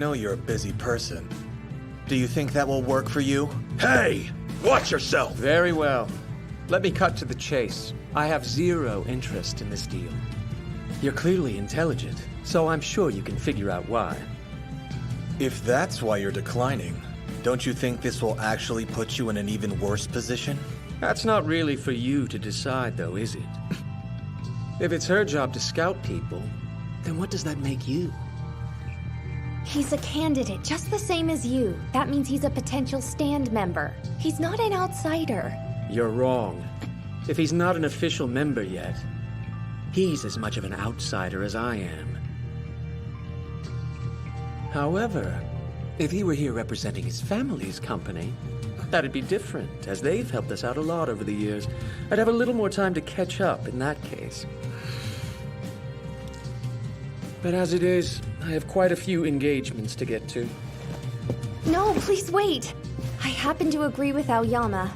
know you're a busy person. Do you think that will work for you? Hey! Watch yourself! Very well. Let me cut to the chase. I have zero interest in this deal. You're clearly intelligent, so I'm sure you can figure out why. If that's why you're declining, don't you think this will actually put you in an even worse position? That's not really for you to decide, though, is it? If it's her job to scout people, then what does that make you? He's a candidate, just the same as you. That means he's a potential stand member. He's not an outsider. You're wrong. If he's not an official member yet, he's as much of an outsider as I am. However, if he were here representing his family's company, that'd be different, as they've helped us out a lot over the years. I'd have a little more time to catch up in that case. But as it is, I have quite a few engagements to get to. No, please wait. I happen to agree with Aoyama.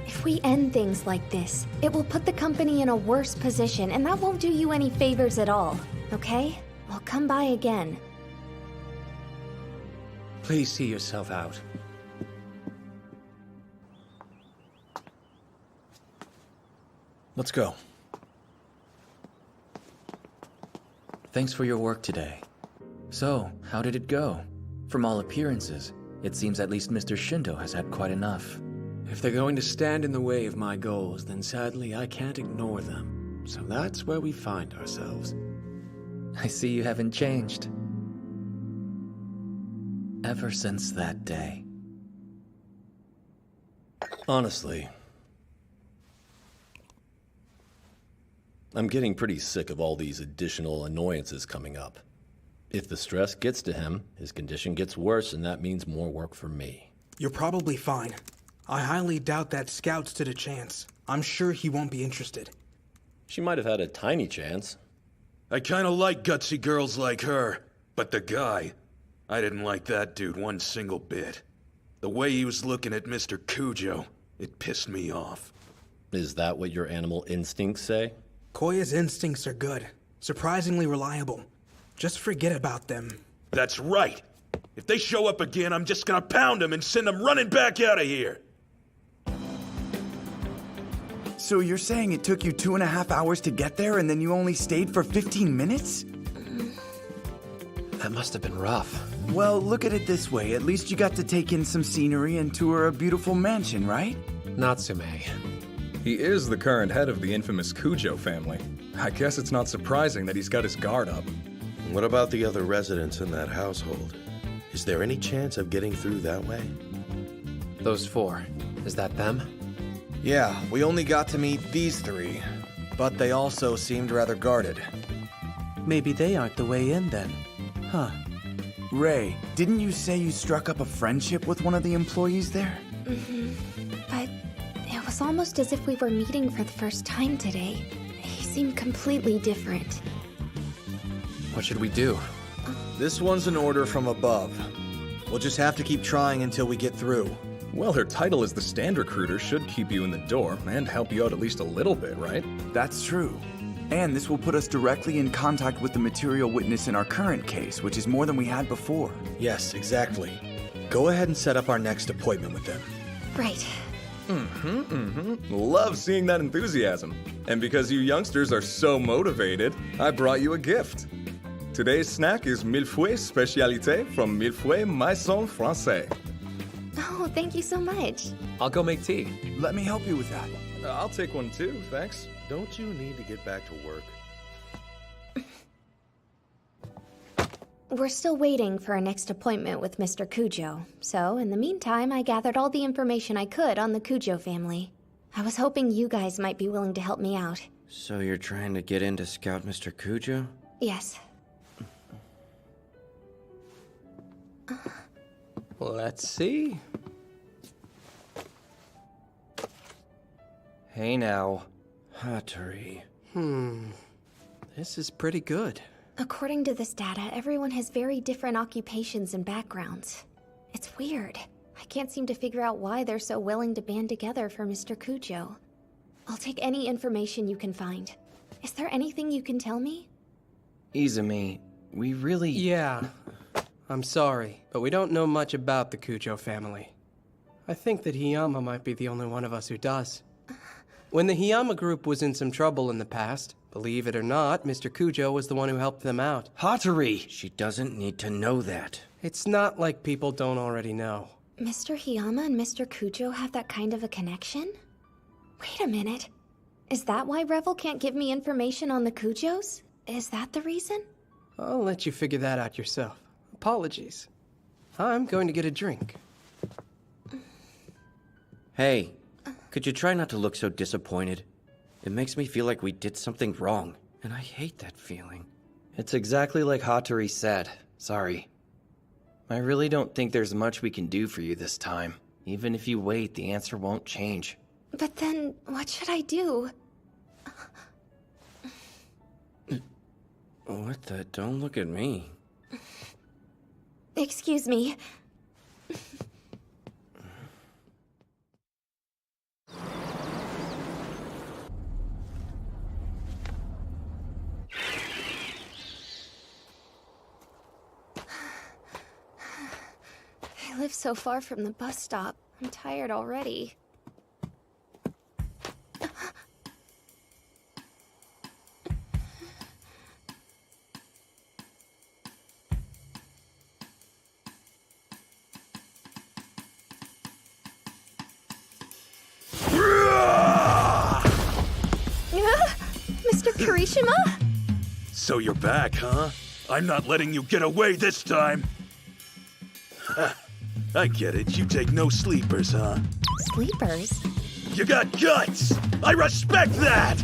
If we end things like this, it will put the company in a worse position, and that won't do you any favors at all, okay? We'll come by again. Please see yourself out. Let's go. Thanks for your work today. So, how did it go? From all appearances, it seems at least Mr. Shindo has had quite enough. If they're going to stand in the way of my goals, then sadly I can't ignore them. So that's where we find ourselves. I see you haven't changed. Ever since that day. Honestly, I'm getting pretty sick of all these additional annoyances coming up. If the stress gets to him, his condition gets worse, and that means more work for me. You're probably fine. I highly doubt that Scout stood a chance. I'm sure he won't be interested. She might have had a tiny chance. I kinda like gutsy girls like her, but the guy, I didn't like that dude one single bit. The way he was looking at Mr. Cujo, it pissed me off. Is that what your animal instincts say? Koya's instincts are good, surprisingly reliable. Just forget about them. That's right! If they show up again, I'm just gonna pound them and send them running back out of here! So you're saying it took you 2.5 hours to get there and then you only stayed for 15 minutes? That must have been rough. Well, look at it this way. At least you got to take in some scenery and tour a beautiful mansion, right? Natsume. He is the current head of the infamous Cujo family. I guess it's not surprising that he's got his guard up. What about the other residents in that household? Is there any chance of getting through that way? Those 4, is that them? Yeah, we only got to meet these 3, but they also seemed rather guarded. Maybe they aren't the way in then. Huh. Ray, didn't you say you struck up a friendship with one of the employees there? But it was almost as if we were meeting for the first time today. He seemed completely different. What should we do? This one's an order from above. We'll just have to keep trying until we get through. Well, her title as the stand recruiter should keep you in the door and help you out at least a little bit, right? That's true. And this will put us directly in contact with the material witness in our current case, which is more than we had before. Yes, exactly. Go ahead and set up our next appointment with them. Right. Love seeing that enthusiasm. And because you youngsters are so motivated, I brought you a gift. Today's snack is Millefeuille Spécialité from Millefeuille Maison Français. Oh, thank you so much. I'll go make tea. Let me help you with that. I'll take one too, thanks. Don't you need to get back to work? We're still waiting for our next appointment with Mr. Cujo, so in the meantime, I gathered all the information I could on the Cujo family. I was hoping you guys might be willing to help me out. So you're trying to get in to scout Mr. Cujo? Yes. Let's see. Hey now, Hattori. This is pretty good. According to this data, everyone has very different occupations and backgrounds. It's weird. I can't seem to figure out why they're so willing to band together for Mr. Cujo. I'll take any information you can find. Is there anything you can tell me? Izumi, we really... Yeah. I'm sorry, but we don't know much about the Cujo family. I think that Hiyama might be the only one of us who does. When the Hiyama group was in some trouble in the past, believe it or not, Mr. Cujo was the one who helped them out. Hattori! She doesn't need to know that. It's not like people don't already know. Mr. Hiyama and Mr. Cujo have that kind of a connection? Wait a minute. Is that why Revel can't give me information on the Cujos? Is that the reason? I'll let you figure that out yourself. Apologies. I'm going to get a drink. Hey, could you try not to look so disappointed? It makes me feel like we did something wrong, and I hate that feeling. It's exactly like Hattori said. Sorry. I really don't think there's much we can do for you this time. Even if you wait, the answer won't change. But then, what should I do? What the? Don't look at me. Excuse me. I live so far from the bus stop. I'm tired already. Mr. Kirishima? So you're back, huh? I'm not letting you get away this time! I get it, you take no sleepers, huh? Sleepers? You got guts! I respect that!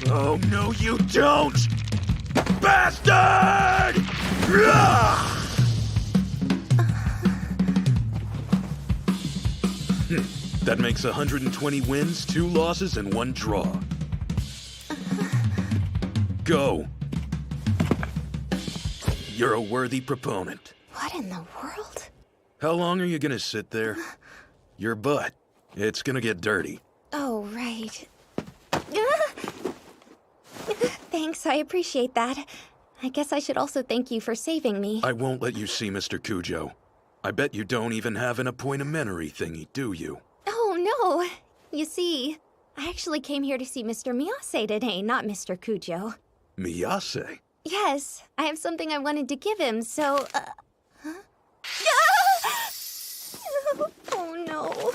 Oh, no you don't! Bastard! That makes 120 wins, 2 losses, and 1 draw. Go. You're a worthy proponent. What in the world? How long are you gonna sit there? Your butt. It's gonna get dirty. Oh, right. Thanks, I appreciate that. I guess I should also thank you for saving me. I won't let you see Mr. Cujo. I bet you don't even have an appointmentary thingy, do you? Oh, no. You see, I actually came here to see Mr. Miyase today, not Mr. Cujo. Miyase? Yes, I have something I wanted to give him, so, huh? Oh, no.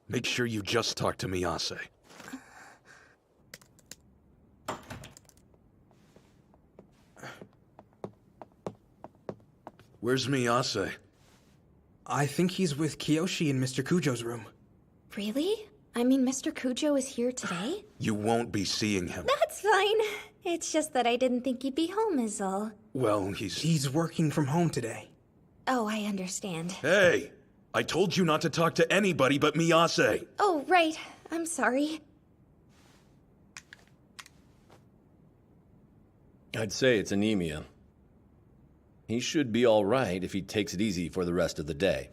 Make sure you just talk to Miyase. Where's Miyase? I think he's with Kiyoshi in Mr. Cujo's room. Really? I mean, Mr. Cujo is here today? You won't be seeing him. That's fine. It's just that I didn't think he'd be home is all. Well, he's working from home today. Oh, I understand. Hey! I told you not to talk to anybody but Miyase! Oh, right. I'm sorry. I'd say it's anemia. He should be all right if he takes it easy for the rest of the day.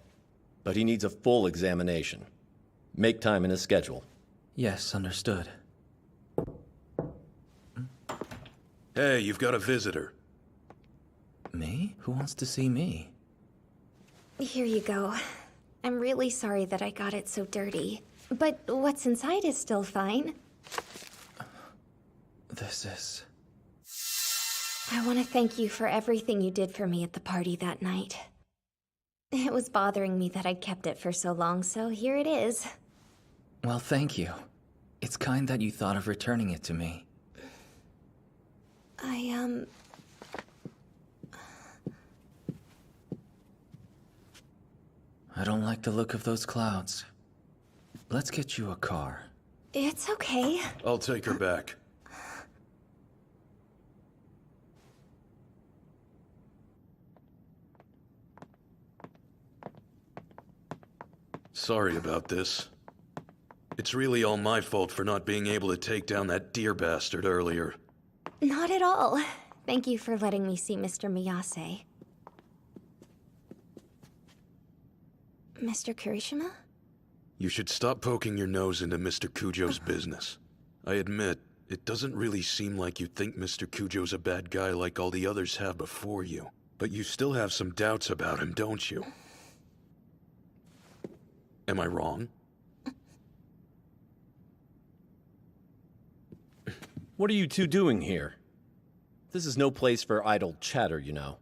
But he needs a full examination. Make time in his schedule. Yes, understood. Hey, you've got a visitor. Me? Who wants to see me? Here you go. I'm really sorry that I got it so dirty. But what's inside is still fine. This is... I want to thank you for everything you did for me at the party that night. It was bothering me that I'd kept it for so long, so here it is. Well, thank you. It's kind that you thought of returning it to me. I don't like the look of those clouds. Let's get you a car. It's okay. I'll take her back. Sorry about this. It's really all my fault for not being able to take down that deer bastard earlier. Not at all. Thank you for letting me see Mr. Miyase. Mr. Kirishima? You should stop poking your nose into Mr. Kujo's business. I admit, it doesn't really seem like you think Mr. Kujo's a bad guy like all the others have before you. But you still have some doubts about him, don't you? Am I wrong? What are you two doing here? This is no place for idle chatter, you know.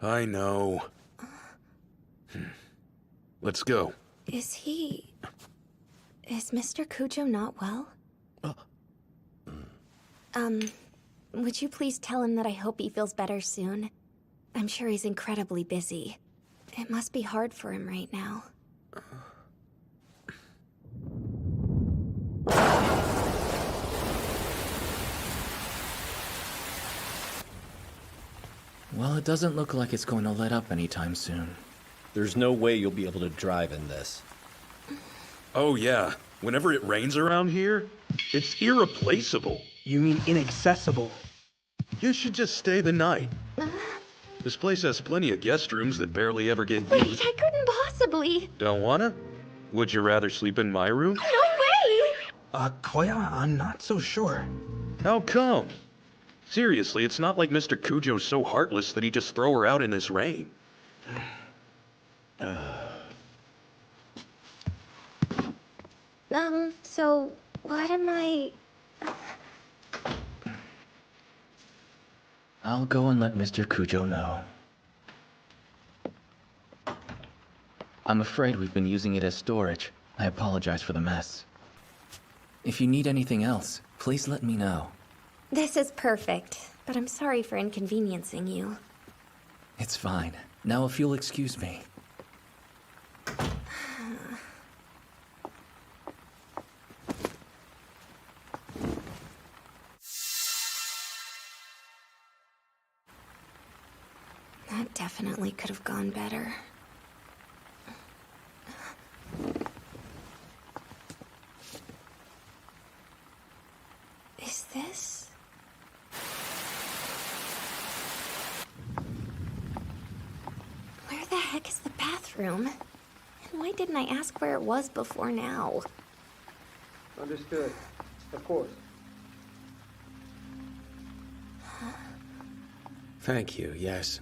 I know. Let's go. Is Mr. Kujo not well? Would you please tell him that I hope he feels better soon? I'm sure he's incredibly busy. It must be hard for him right now. Well, it doesn't look like it's going to let up anytime soon. There's no way you'll be able to drive in this. Oh yeah, whenever it rains around here, it's irreplaceable. You mean inaccessible? You should just stay the night. This place has plenty of guest rooms that barely ever get Wait, used. I couldn't possibly. Don't wanna? Would you rather sleep in my room? No way! Koya, I'm not so sure. How come? Seriously, it's not like Mr. Kujo's so heartless that he'd just throw her out in this rain. So, what am I... I'll go and let Mr. Kujo know. I'm afraid we've been using it as storage. I apologize for the mess. If you need anything else, please let me know. This is perfect, but I'm sorry for inconveniencing you. It's fine. Now if you'll excuse me. That definitely could have gone better. Is this... Where the heck is the bathroom? And why didn't I ask where it was before now? Understood. Of course. Thank you, yes.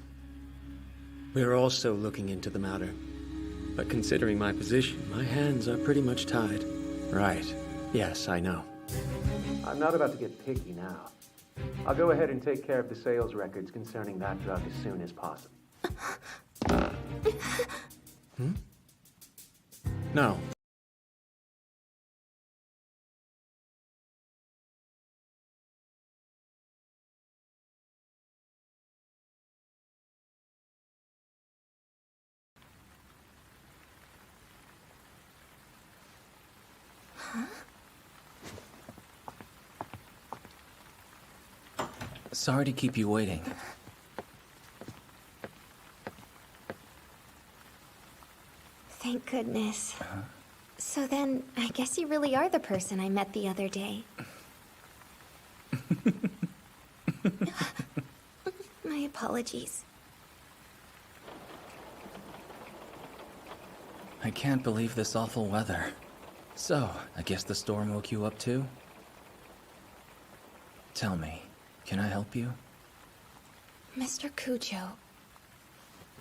We're also looking into the matter. But considering my position, my hands are pretty much tied. Right. Yes, I know. I'm not about to get picky now. I'll go ahead and take care of the sales records concerning that drug as soon as possible. No. Sorry to keep you waiting. Thank goodness. So then, I guess you really are the person I met the other day. My apologies. I can't believe this awful weather. So, I guess the storm woke you up too? Tell me, can I help you? Mr. Kujo,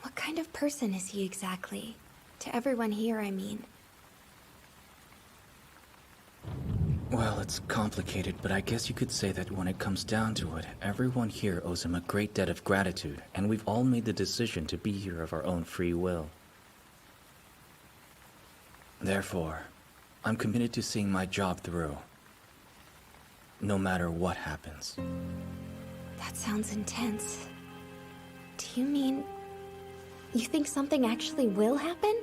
what kind of person is he exactly? To everyone here, I mean. Well, it's complicated, but I guess you could say that when it comes down to it, everyone here owes him a great debt of gratitude, and we've all made the decision to be here of our own free will. Therefore, I'm committed to seeing my job through, no matter what happens. That sounds intense. Do you mean... you think something actually will happen?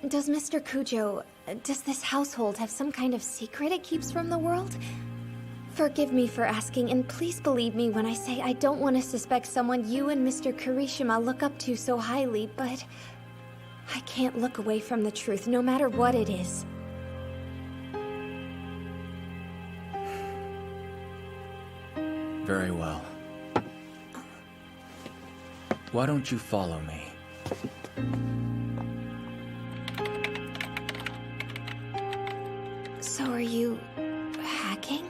Does Mr. Kujo... does this household have some kind of secret it keeps from the world? Forgive me for asking, and please believe me when I say I don't want to suspect someone you and Mr. Kirishima look up to so highly, but... I can't look away from the truth, no matter what it is. Very well. Why don't you follow me? So are you hacking?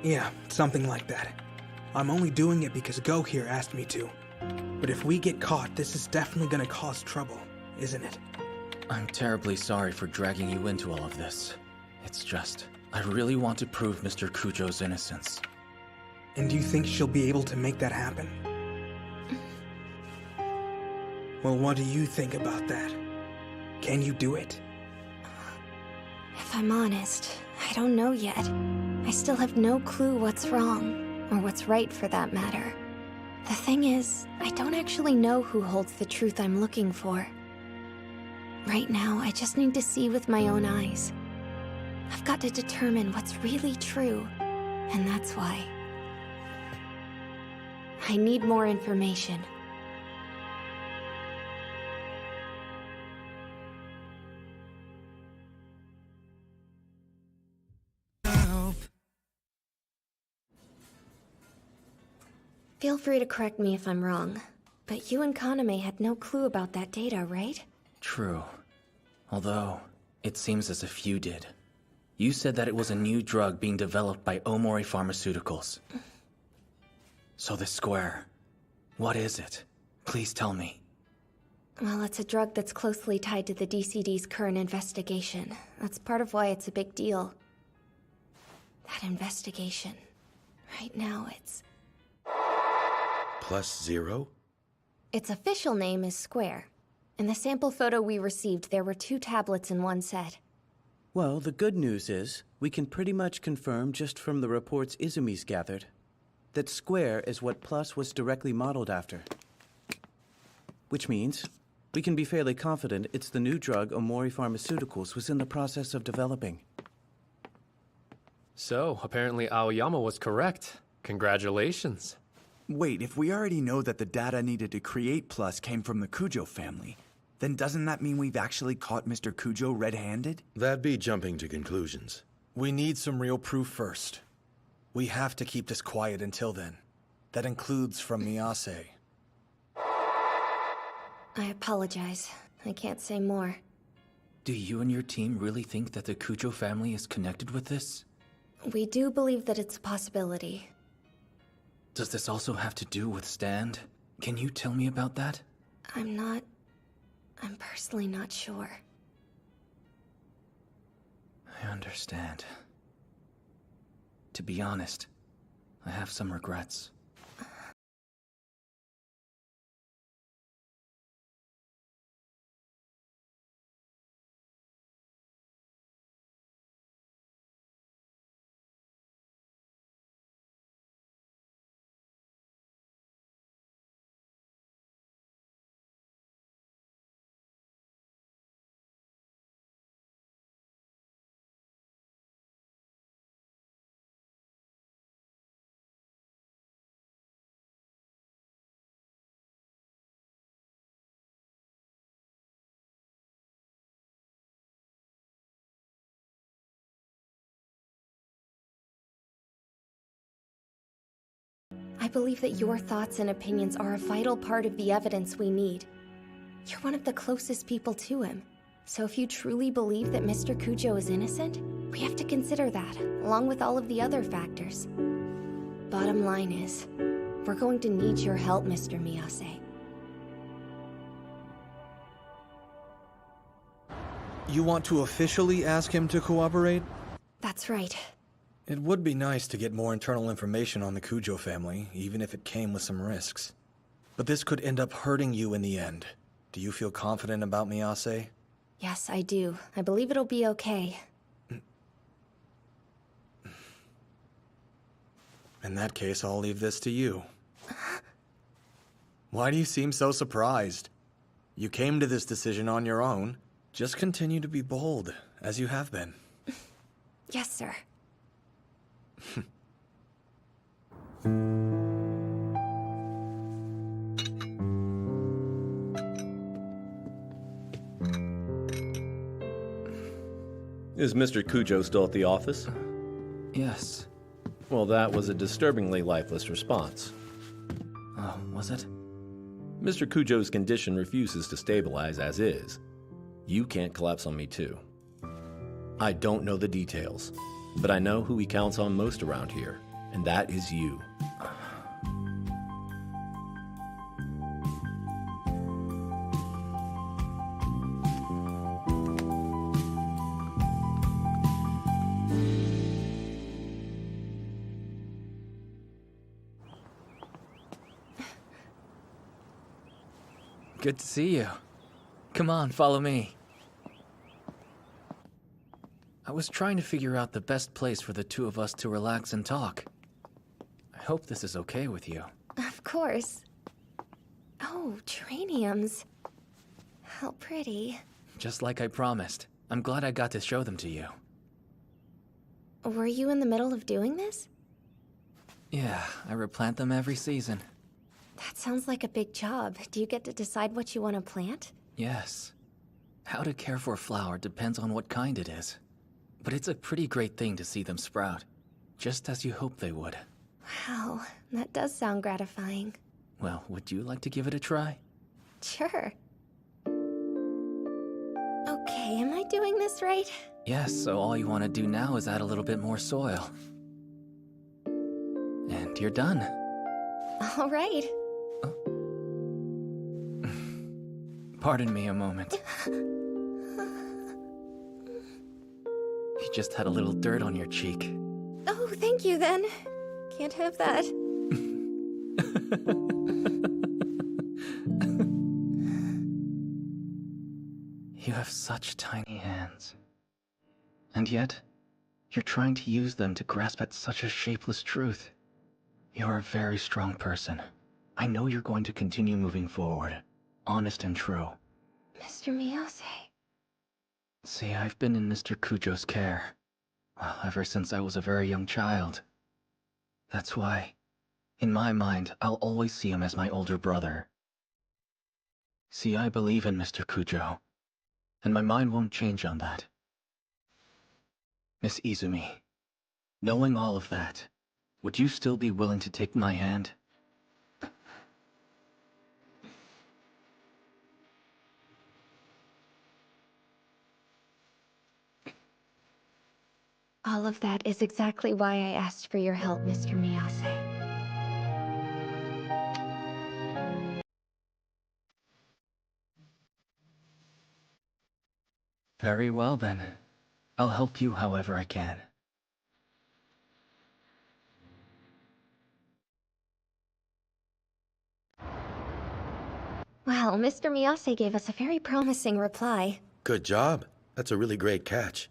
Yeah, something like that. I'm only doing it because Go here asked me to. But if we get caught, this is definitely gonna cause trouble, isn't it? I'm terribly sorry for dragging you into all of this. It's just, I really want to prove Mr. Cujo's innocence. And do you think she'll be able to make that happen? Well, what do you think about that? Can you do it? If I'm honest, I don't know yet. I still have no clue what's wrong, or what's right for that matter. The thing is, I don't actually know who holds the truth I'm looking for. Right now, I just need to see with my own eyes. I've got to determine what's really true, and that's why. I need more information. Feel free to correct me if I'm wrong, but you and Kaname had no clue about that data, right? True. Although, it seems as if you did. You said that it was a new drug being developed by Omori Pharmaceuticals. So the square, what is it? Please tell me. Well, it's a drug that's closely tied to the DCD's current investigation. That's part of why it's a big deal. That investigation. Right now, it's... +0? Its official name is Square. In the sample photo we received, there were 2 tablets in one set. Well, the good news is, we can pretty much confirm just from the reports Izumi's gathered, that Square is what Plus was directly modeled after. Which means, we can be fairly confident it's the new drug Omori Pharmaceuticals was in the process of developing. So, apparently Aoyama was correct. Congratulations. Wait, if we already know that the data needed to create Plus came from the Cujo family, then doesn't that mean we've actually caught Mr. Cujo red-handed? That'd be jumping to conclusions. We need some real proof first. We have to keep this quiet until then. That includes from Miyase. I apologize. I can't say more. Do you and your team really think that the Cujo family is connected with this? We do believe that it's a possibility. Does this also have to do with Stand? Can you tell me about that? I'm personally not sure. I understand. To be honest, I have some regrets. I believe that your thoughts and opinions are a vital part of the evidence we need. You're one of the closest people to him. So if you truly believe that Mr. Cujo is innocent, we have to consider that, along with all of the other factors. Bottom line is, we're going to need your help, Mr. Miyase. You want to officially ask him to cooperate? That's right. It would be nice to get more internal information on the Cujo family, even if it came with some risks. But this could end up hurting you in the end. Do you feel confident about Miyase? Yes, I do. I believe it'll be okay. In that case, I'll leave this to you. Why do you seem so surprised? You came to this decision on your own. Just continue to be bold, as you have been. Yes, sir. Is Mr. Cujo still at the office? Yes. Well, that was a disturbingly lifeless response. Oh, was it? Mr. Cujo's condition refuses to stabilize as is. You can't collapse on me too. I don't know the details, But I know who he counts on most around here, and that is you. Good to see you. Come on, follow me. I was trying to figure out the best place for the two of us to relax and talk. I hope this is okay with you. Of course. Oh, geraniums. How pretty. Just like I promised. I'm glad I got to show them to you. Were you in the middle of doing this? Yeah, I replant them every season. That sounds like a big job. Do you get to decide what you want to plant? Yes. How to care for a flower depends on what kind it is. But it's a pretty great thing to see them sprout, just as you hoped they would. Wow, that does sound gratifying. Well, would you like to give it a try? Sure. Okay, am I doing this right? Yes, so all you want to do now is add a little bit more soil. And you're done. All right. Pardon me a moment. You just had a little dirt on your cheek. Oh, thank you then. Can't have that. You have such tiny hands. And yet, you're trying to use them to grasp at such a shapeless truth. You're a very strong person. I know you're going to continue moving forward, honest and true. Mr. Miyase. See, I've been in Mr. Kujo's care, well, ever since I was a very young child. That's why, in my mind, I'll always see him as my older brother. See, I believe in Mr. Kujo, and my mind won't change on that. Miss Izumi, knowing all of that, would you still be willing to take my hand? All of that is exactly why I asked for your help, Mr. Miyase. Very well then. I'll help you however I can. Well, Mr. Miyase gave us a very promising reply. Good job. That's a really great catch.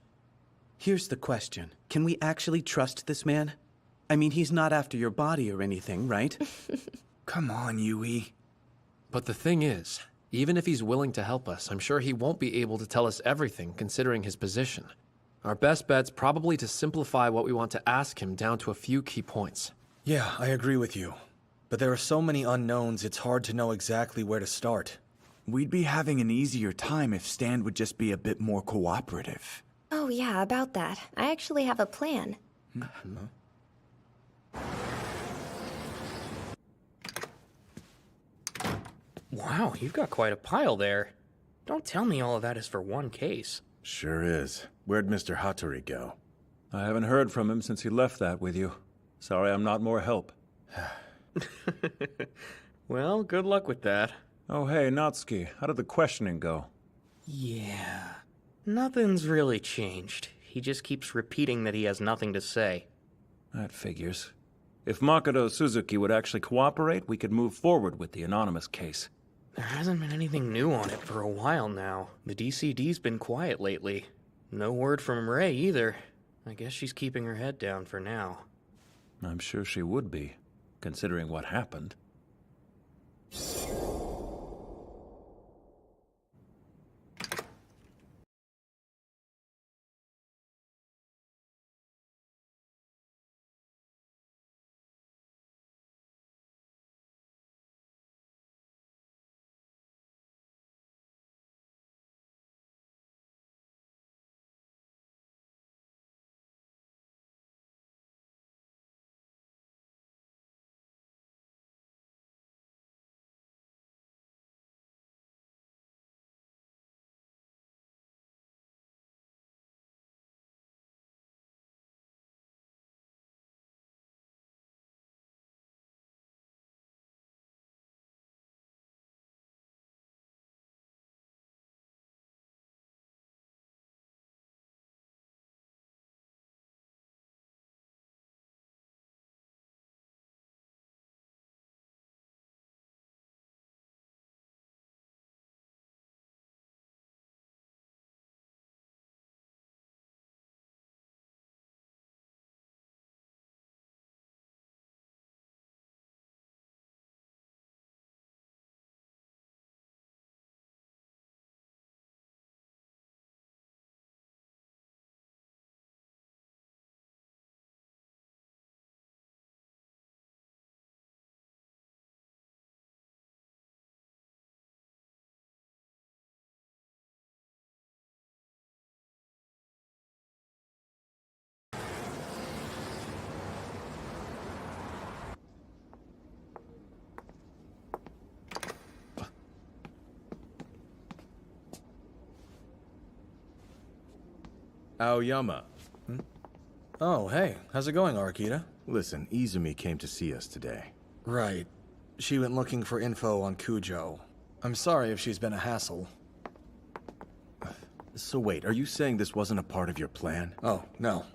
Here's the question. Can we actually trust this man? I mean, he's not after your body or anything, right? Come on, Yui. But the thing is, even if he's willing to help us, I'm sure he won't be able to tell us everything considering his position. Our best bet's probably to simplify what we want to ask him down to a few key points. Yeah, I agree with you. But there are so many unknowns, it's hard to know exactly where to start. We'd be having an easier time if Stan would just be a bit more cooperative. Oh yeah, about that. I actually have a plan. Wow, you've got quite a pile there. Don't tell me all of that is for one case. Sure is. Where'd Mr. Hattori go? I haven't heard from him since he left that with you. Sorry I'm not more help. Well, good luck with that. Oh hey, Natsuki, how did the questioning go? Yeah, nothing's really changed. He just keeps repeating that he has nothing to say. That figures. If Makoto Suzuki would actually cooperate, we could move forward with the anonymous case. There hasn't been anything new on it for a while now. The DCD's been quiet lately. No word from Ray either. I guess she's keeping her head down for now. I'm sure she would be, considering what happened. Aoyama. Oh, hey. How's it going, Arakita? Listen, Izumi came to see us today. Right. She went looking for info on Cujo. I'm sorry if she's been a hassle. So wait, are you saying this wasn't a part of your plan? Oh, no.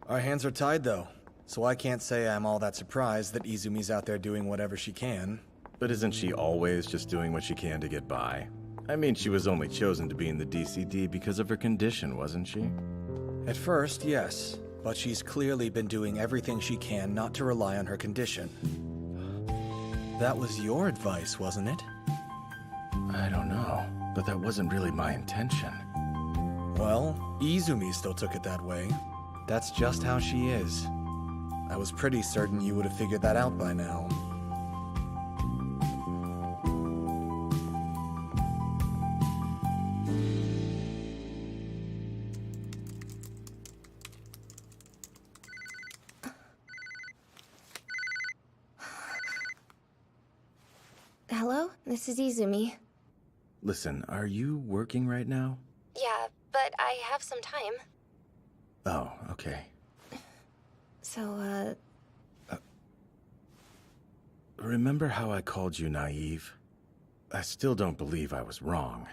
Our hands are tied, though. So I can't say I'm all that surprised that Izumi's out there doing whatever she can. But isn't she always just doing what she can to get by? I mean, she was only chosen to be in the DCD because of her condition, wasn't she? At first, yes. But she's clearly been doing everything she can not to rely on her condition. That was your advice, wasn't it? I don't know, but that wasn't really my intention. Well, Izumi still took it that way. That's just how she is. I was pretty certain you would have figured that out by now. Hello? This is Izumi. Listen, are you working right now? Yeah, but I have some time. Oh, okay. So, Remember how I called you naive? I still don't believe I was wrong.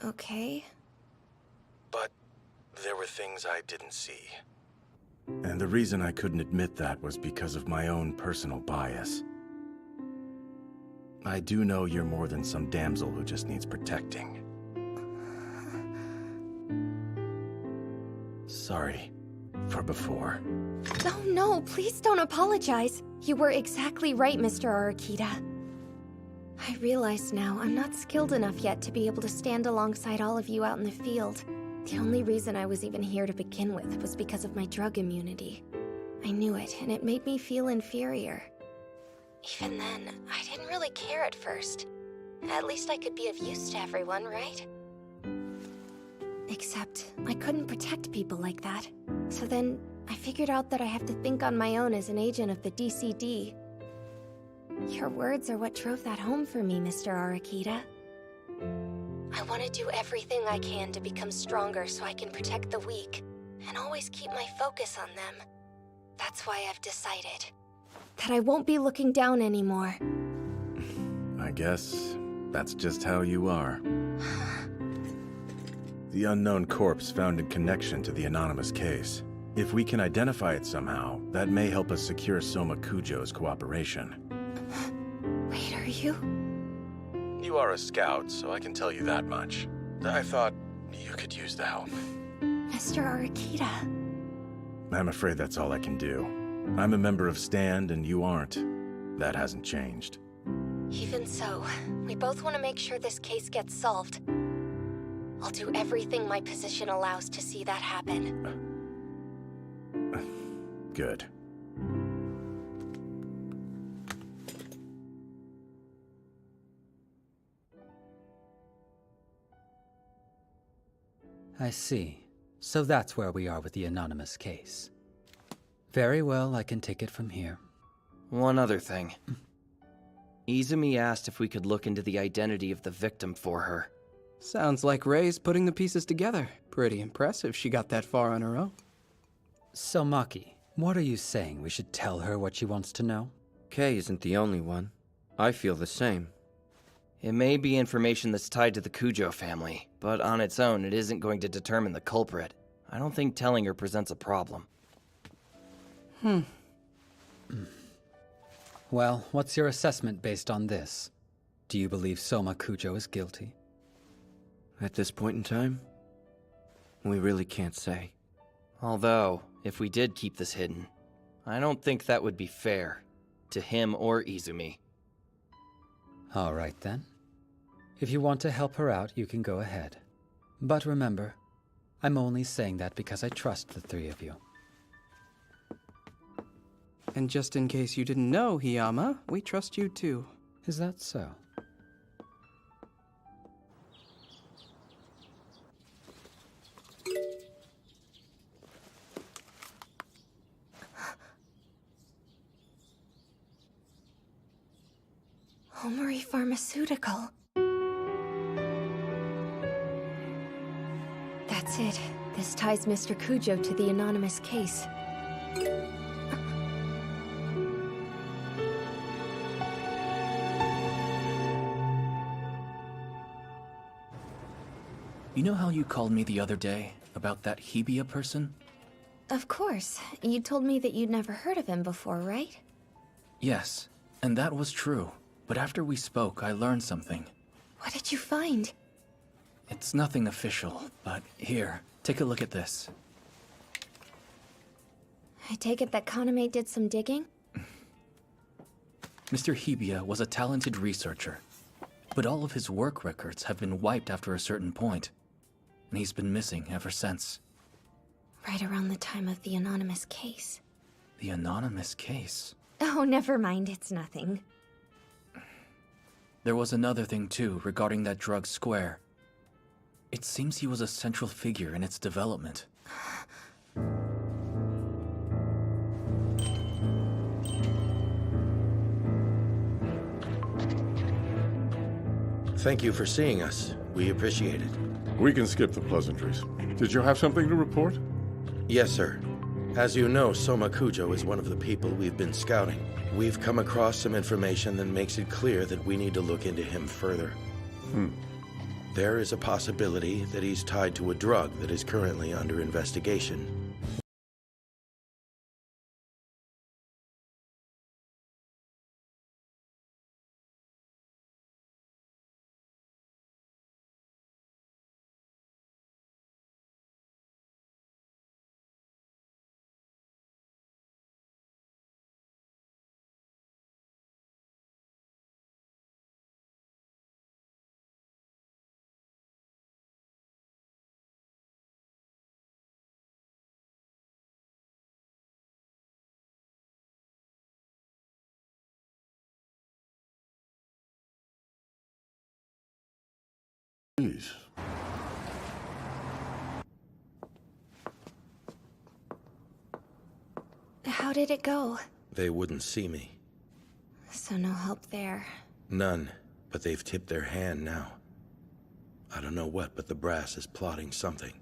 okay. But there were things I didn't see. And the reason I couldn't admit that was because of my own personal bias. I do know you're more than some damsel who just needs protecting. Sorry for before. No, please don't apologize. You were exactly right, Mr. Arakita. I realize now I'm not skilled enough yet to be able to stand alongside all of you out in the field. The only reason I was even here to begin with was because of my drug immunity. I knew it, and it made me feel inferior. Even then, I didn't really care at first. At least I could be of use to everyone, right? Except, I couldn't protect people like that. So then, I figured out that I have to think on my own as an agent of the DCD. Your words are what drove that home for me, Mr. Arakita. I want to do everything I can to become stronger so I can protect the weak, and always keep my focus on them. That's why I've decided that I won't be looking down anymore. I guess that's just how you are. The unknown corpse found in connection to the anonymous case. If we can identify it somehow, that may help us secure Soma Kujo's cooperation. Wait, are you? You are a scout, so I can tell you that much. I thought you could use the help. Mr. Arakita. I'm afraid that's all I can do. I'm a member of Stand, and you aren't. That hasn't changed. Even so, we both want to make sure this case gets solved. I'll do everything my position allows to see that happen. Good. I see. So that's where we are with the anonymous case. Very well, I can take it from here. One other thing. Izumi asked if we could look into the identity of the victim for her. Sounds like Ray's putting the pieces together. Pretty impressive she got that far on her own. So, Maki, what are you saying? We should tell her what she wants to know? Kay isn't the only one. I feel the same. It may be information that's tied to the Cujo family, but on its own, it isn't going to determine the culprit. I don't think telling her presents a problem. Well, what's your assessment based on this? Do you believe Soma Kujo is guilty? At this point in time, we really can't say. Although, if we did keep this hidden, I don't think that would be fair to him or Izumi. All right, then. If you want to help her out, you can go ahead. But remember, I'm only saying that because I trust the three of you. And just in case you didn't know, Hiyama, we trust you too. Is that so? Omori Pharmaceutical. That's it. This ties Mr. Cujo to the anonymous case. You know how you called me the other day about that Hebia person? Of course. You told me that you'd never heard of him before, right? Yes, and that was true. But after we spoke, I learned something. What did you find? It's nothing official, but here, take a look at this. I take it that Kaname did some digging? Mr. Hebia was a talented researcher, but all of his work records have been wiped after a certain point, and he's been missing ever since. Right around the time of the anonymous case. The anonymous case? Oh, never mind, it's nothing. There was another thing too, regarding that drug Square. It seems he was a central figure in its development. Thank you for seeing us. We appreciate it. We can skip the pleasantries. Did you have something to report? Yes, sir. As you know, Soma Kujo is one of the people we've been scouting. We've come across some information that makes it clear that we need to look into him further. There is a possibility that he's tied to a drug that is currently under investigation. Please. How did it go? They wouldn't see me. So no help there. None, but they've tipped their hand now. I don't know what, but the brass is plotting something.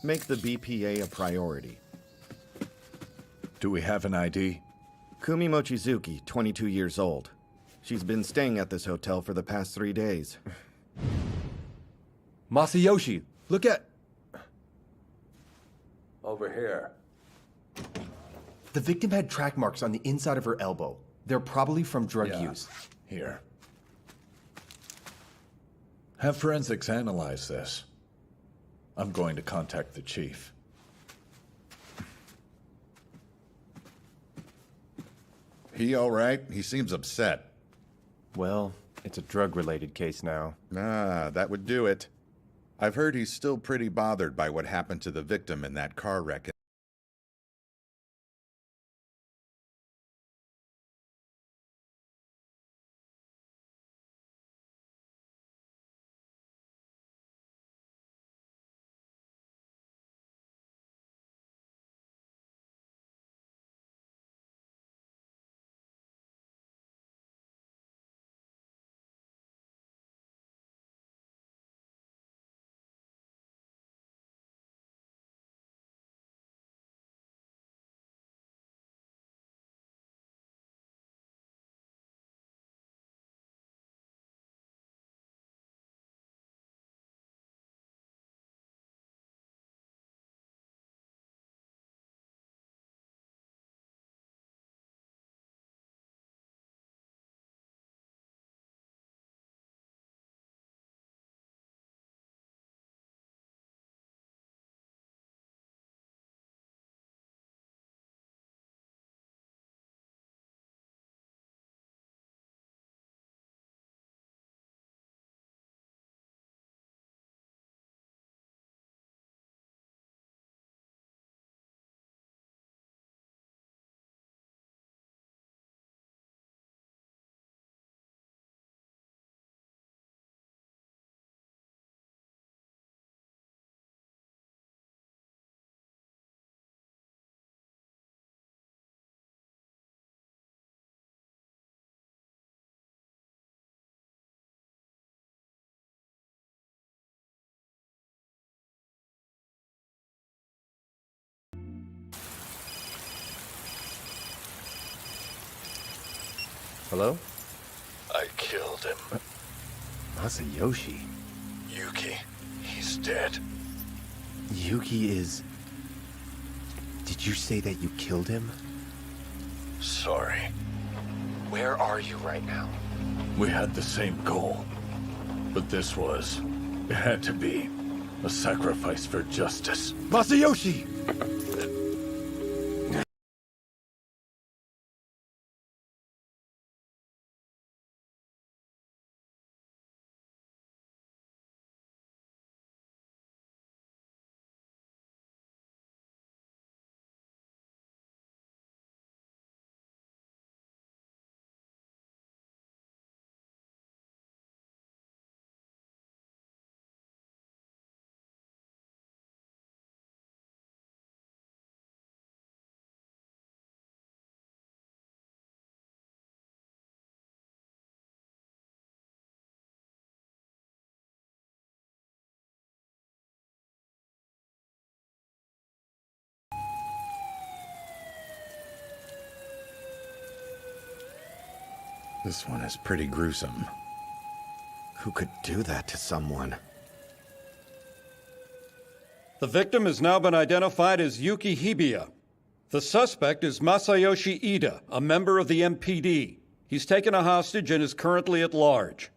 Make the BPA a priority. Do we have an ID? Kumi Mochizuki, 22 years old. She's been staying at this hotel for the past 3 days. Masayoshi, look at... Over here. The victim had track marks on the inside of her elbow. They're probably from drug use. Here. Have forensics analyze this. I'm going to contact the chief. He all right? He seems upset. Well, it's a drug-related case now. Ah, that would do it. I've heard he's still pretty bothered by what happened to the victim in that car wreck. Hello? I killed him. Masayoshi. Yuki, he's dead. Yuki is... Did you say that you killed him? Sorry. Where are you right now? We had the same goal. But this was... It had to be a sacrifice for justice. Masayoshi! This one is pretty gruesome. Who could do that to someone? The victim has now been identified as Yuki Hibiya. The suspect is Masayoshi Ida, a member of the MPD. He's taken a hostage and is currently at large.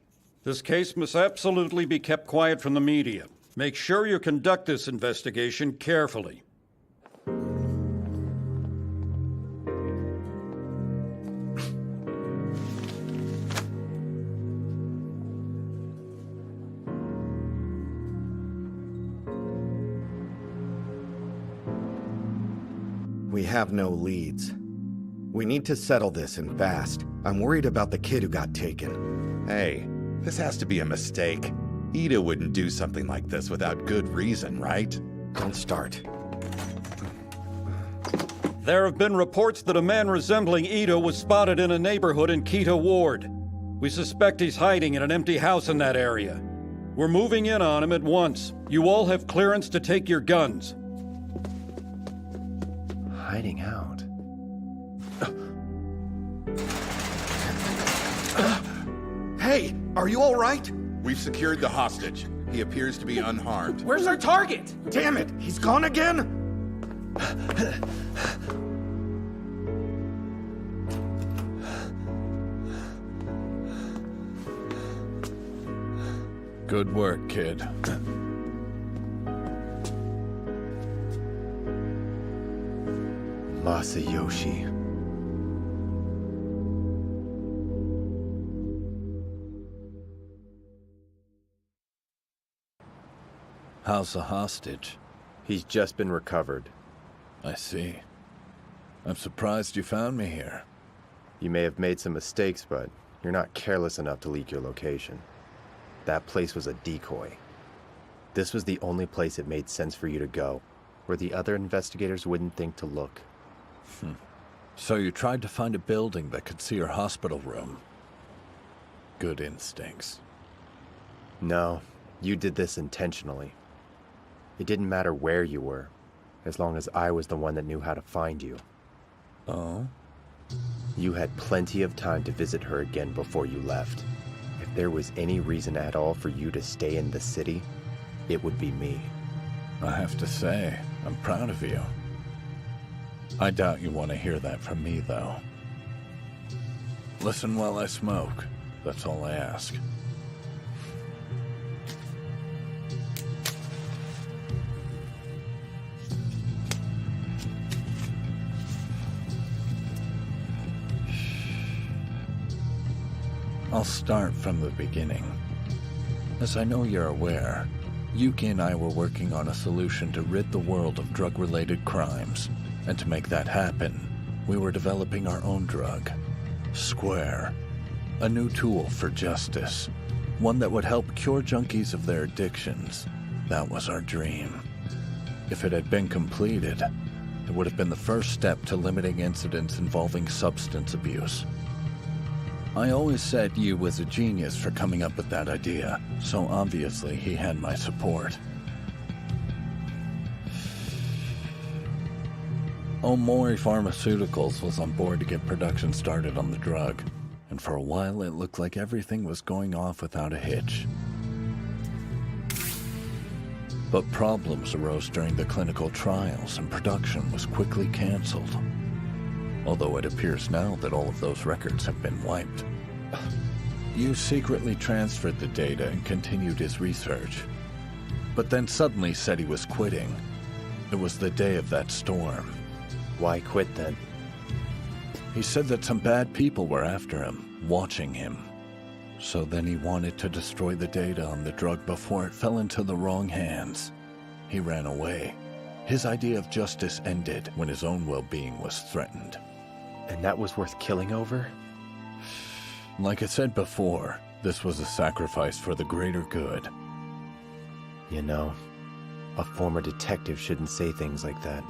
This case must absolutely be kept quiet from the media. Make sure you conduct this investigation carefully. We have no leads. We need to settle this and fast. I'm worried about the kid who got taken. Hey, this has to be a mistake. Ida wouldn't do something like this without good reason, right? Don't start. There have been reports that a man resembling Ida was spotted in a neighborhood in Kita Ward. We suspect he's hiding in an empty house in that area. We're moving in on him at once. You all have clearance to take your guns. Hiding out. Hey, are you all right? We've secured the hostage. He appears to be unharmed. Where's our target? Damn it, he's gone again? Good work, kid. Masayoshi. How's the hostage? He's just been recovered. I see. I'm surprised you found me here. You may have made some mistakes, but you're not careless enough to leak your location. That place was a decoy. This was the only place it made sense for you to go, where the other investigators wouldn't think to look. So you tried to find a building that could see your hospital room. Good instincts. No, you did this intentionally. It didn't matter where you were, as long as I was the one that knew how to find you. Oh? You had plenty of time to visit her again before you left. If there was any reason at all for you to stay in the city, it would be me. I have to say, I'm proud of you. I doubt you want to hear that from me, though. Listen while I smoke. That's all I ask. I'll start from the beginning. As I know you're aware, Yuki and I were working on a solution to rid the world of drug-related crimes. And to make that happen, we were developing our own drug, Square. A new tool for justice. One that would help cure junkies of their addictions. That was our dream. If it had been completed, it would have been the first step to limiting incidents involving substance abuse. I always said Yu was a genius for coming up with that idea, so obviously he had my support. Omori Pharmaceuticals was on board to get production started on the drug, and for a while it looked like everything was going off without a hitch. But problems arose during the clinical trials, and production was quickly canceled. Although it appears now that all of those records have been wiped. Yu secretly transferred the data and continued his research, but then suddenly said he was quitting. It was the day of that storm. Why quit then? He said that some bad people were after him, watching him. So then he wanted to destroy the data on the drug before it fell into the wrong hands. He ran away. His idea of justice ended when his own well-being was threatened. And that was worth killing over? Like I said before, this was a sacrifice for the greater good. You know, a former detective shouldn't say things like that.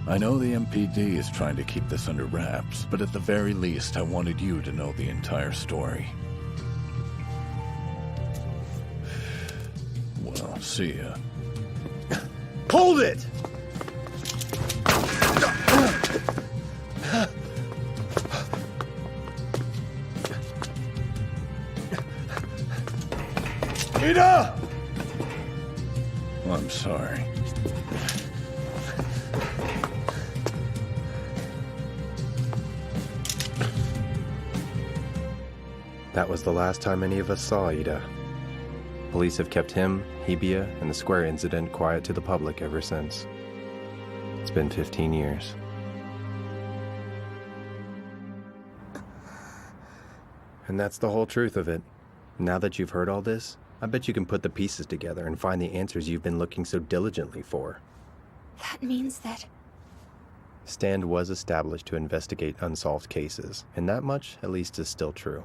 I know the MPD is trying to keep this under wraps, but at the very least, I wanted you to know the entire story. Well, see ya. Hold it! Ida! I'm sorry. That was the last time any of us saw Ida. Police have kept him, Hibiya, and the Square incident quiet to the public ever since. It's been 15 years. And that's the whole truth of it. Now that you've heard all this, I bet you can put the pieces together and find the answers you've been looking so diligently for. That means that... Stand was established to investigate unsolved cases, and that much, at least, is still true.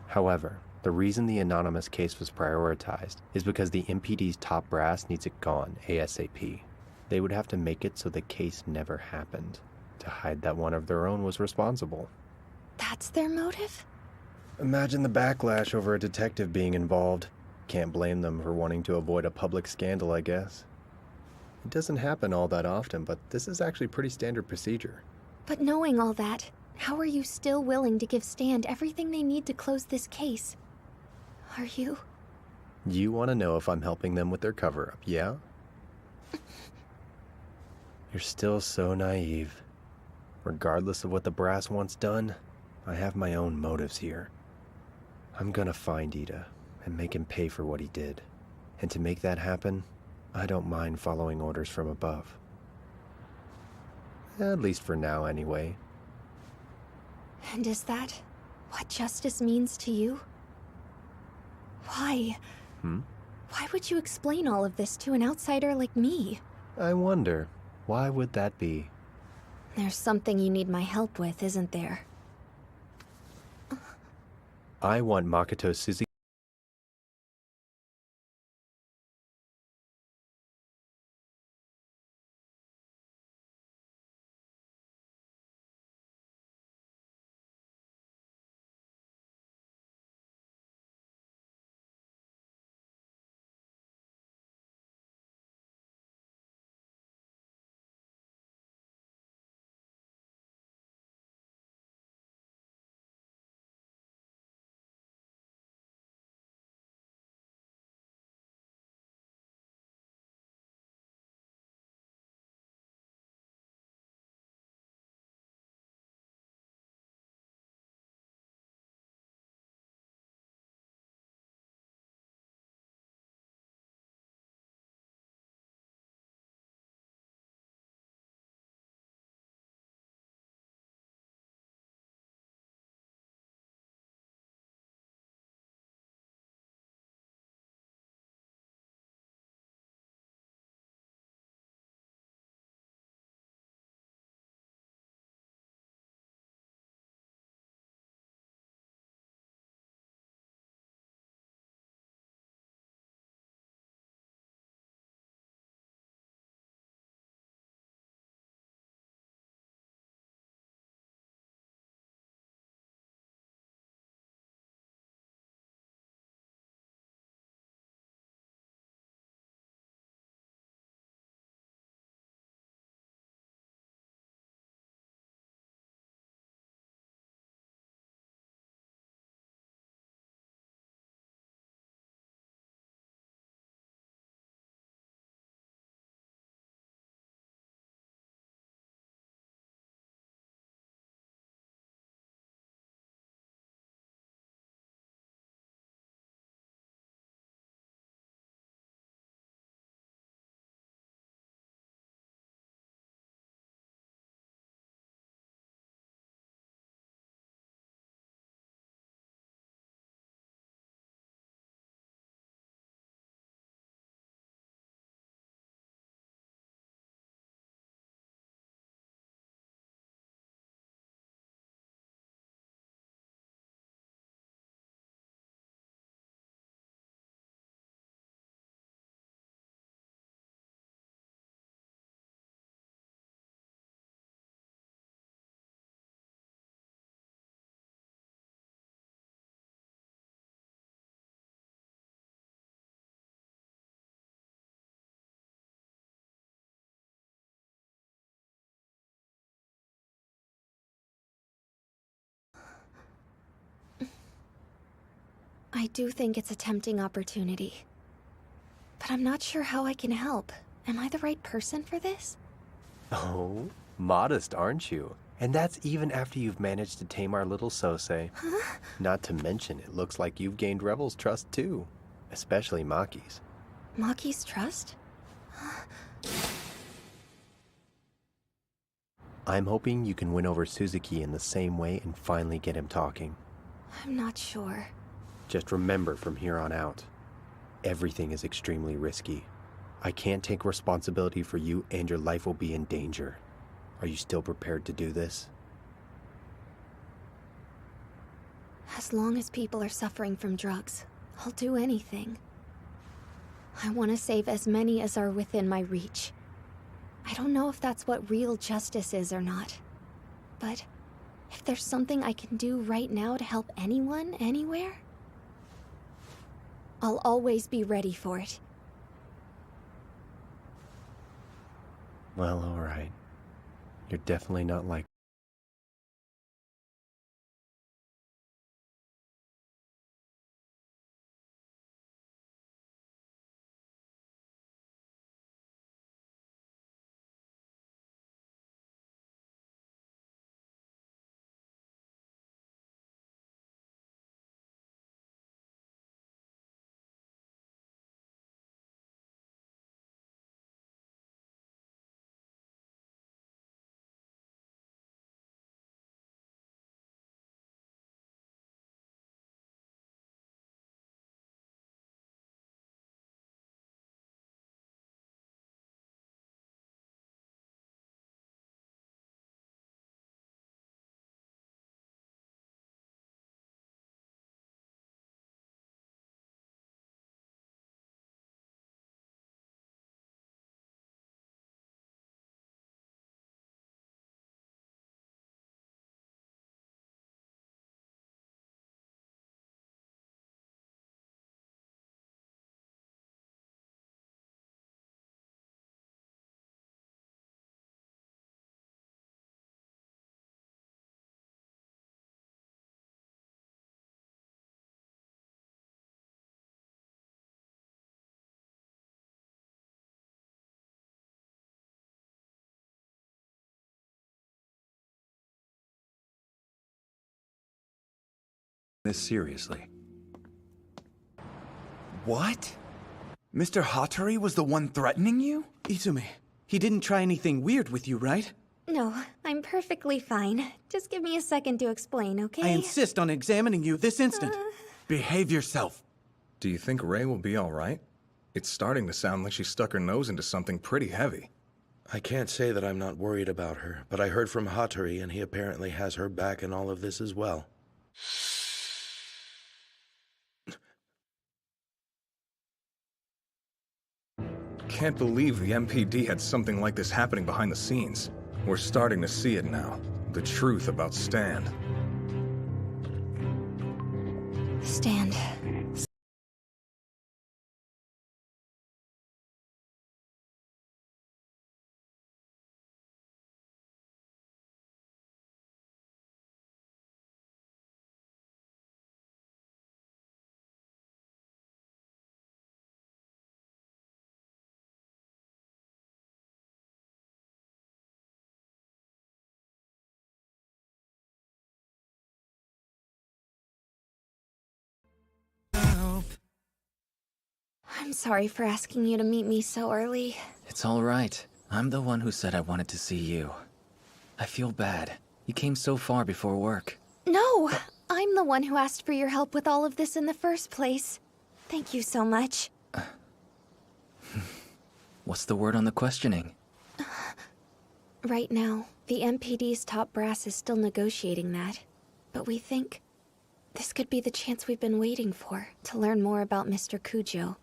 However, the reason the anonymous case was prioritized is because the MPD's top brass needs it gone ASAP. They would have to make it so the case never happened, to hide that one of their own was responsible. That's their motive? Imagine the backlash over a detective being involved. Can't blame them for wanting to avoid a public scandal, I guess. It doesn't happen all that often, but this is actually pretty standard procedure. But knowing all that, how are you still willing to give Stand everything they need to close this case? Are you? You want to know if I'm helping them with their cover-up, yeah? You're still so naive. Regardless of what the brass wants done, I have my own motives here. I'm gonna find Ida and make him pay for what he did. And to make that happen, I don't mind following orders from above. At least for now, anyway. And is that what justice means to you? Why? Why would you explain all of this to an outsider like me? I wonder, why would that be? There's something you need my help with, isn't there? I want Makoto Suzuki. I do think it's a tempting opportunity. But I'm not sure how I can help. Am I the right person for this? Oh, modest, aren't you? And that's even after you've managed to tame our little Sosei. Huh? Not to mention, it looks like you've gained Rebel's trust too. Especially Maki's. Maki's trust? I'm hoping you can win over Suzuki in the same way and finally get him talking. I'm not sure. Just remember from here on out, everything is extremely risky. I can't take responsibility for you and your life will be in danger. Are you still prepared to do this? As long as people are suffering from drugs, I'll do anything. I want to save as many as are within my reach. I don't know if that's what real justice is or not. But if there's something I can do right now to help anyone, anywhere, I'll always be ready for it. Well, alright. You're definitely not like this seriously. What? Mr. Hattori was the one threatening you? Izumi, he didn't try anything weird with you, right? No, I'm perfectly fine. Just give me a second to explain, okay? I insist on examining you this instant. Behave yourself. Do you think Ray will be all right? It's starting to sound like she stuck her nose into something pretty heavy. I can't say that I'm not worried about her, but I heard from Hattori, and he apparently has her back in all of this as well. Can't believe the MPD had something like this happening behind the scenes. We're starting to see it now. The truth about Stan. Stand. I'm sorry for asking you to meet me so early. It's all right. I'm the one who said I wanted to see you. I feel bad. You came so far before work. No! I'm the one who asked for your help with all of this in the first place. Thank you so much. What's the word on the questioning? Right now, the MPD's top brass is still negotiating that. But we think this could be the chance we've been waiting for, to learn more about Mr. Kujo.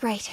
Right.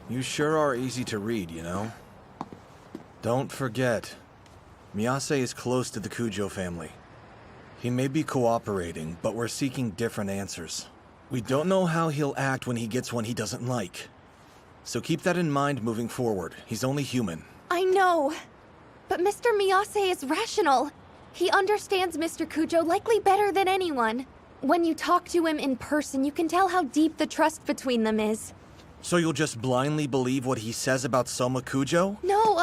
You sure are easy to read, you know? Don't forget, Miyase is close to the Kujo family. He may be cooperating, but we're seeking different answers. We don't know how he'll act when he gets one he doesn't like. So keep that in mind moving forward. He's only human. I know. But Mr. Miyase is rational. He understands Mr. Kujo likely better than anyone. When you talk to him in person, you can tell how deep the trust between them is. So you'll just blindly believe what he says about Soma Kujo? No,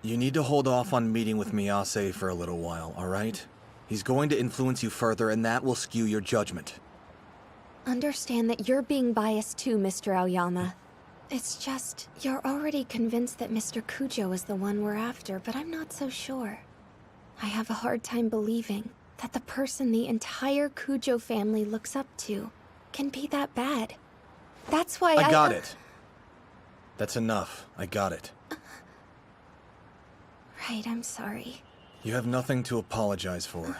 You need to hold off on meeting with Miyase for a little while, alright? He's going to influence you further, and that will skew your judgment. Understand that you're being biased too, Mr. Aoyama. It's just, you're already convinced that Mr. Kujo is the one we're after, but I'm not so sure. I have a hard time believing that the person the entire Kujo family looks up to can be that bad. That's why I got it. That's enough. I got it. Right, I'm sorry. You have nothing to apologize for.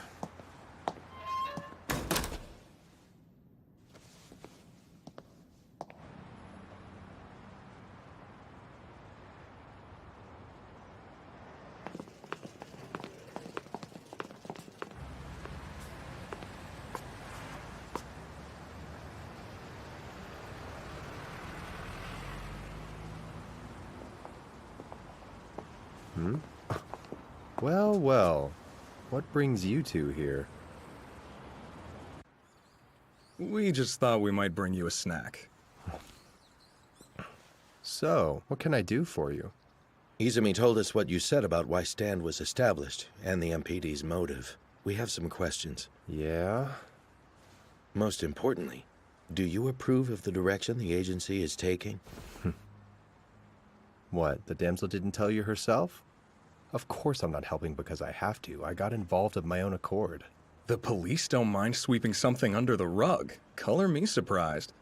Well, well. What brings you two here? We just thought we might bring you a snack. So, what can I do for you? Izumi told us what you said about why Stand was established, and the MPD's motive. We have some questions. Yeah? Most importantly, do you approve of the direction the agency is taking? What, the damsel didn't tell you herself? Of course I'm not helping because I have to. I got involved of my own accord. The police don't mind sweeping something under the rug. Color me surprised.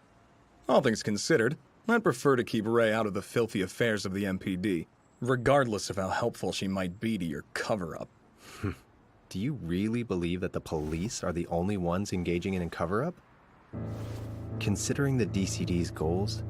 All things considered, I'd prefer to keep Ray out of the filthy affairs of the MPD, regardless of how helpful she might be to your cover-up. Do you really believe that the police are the only ones engaging in a cover-up? Considering the DCD's goals,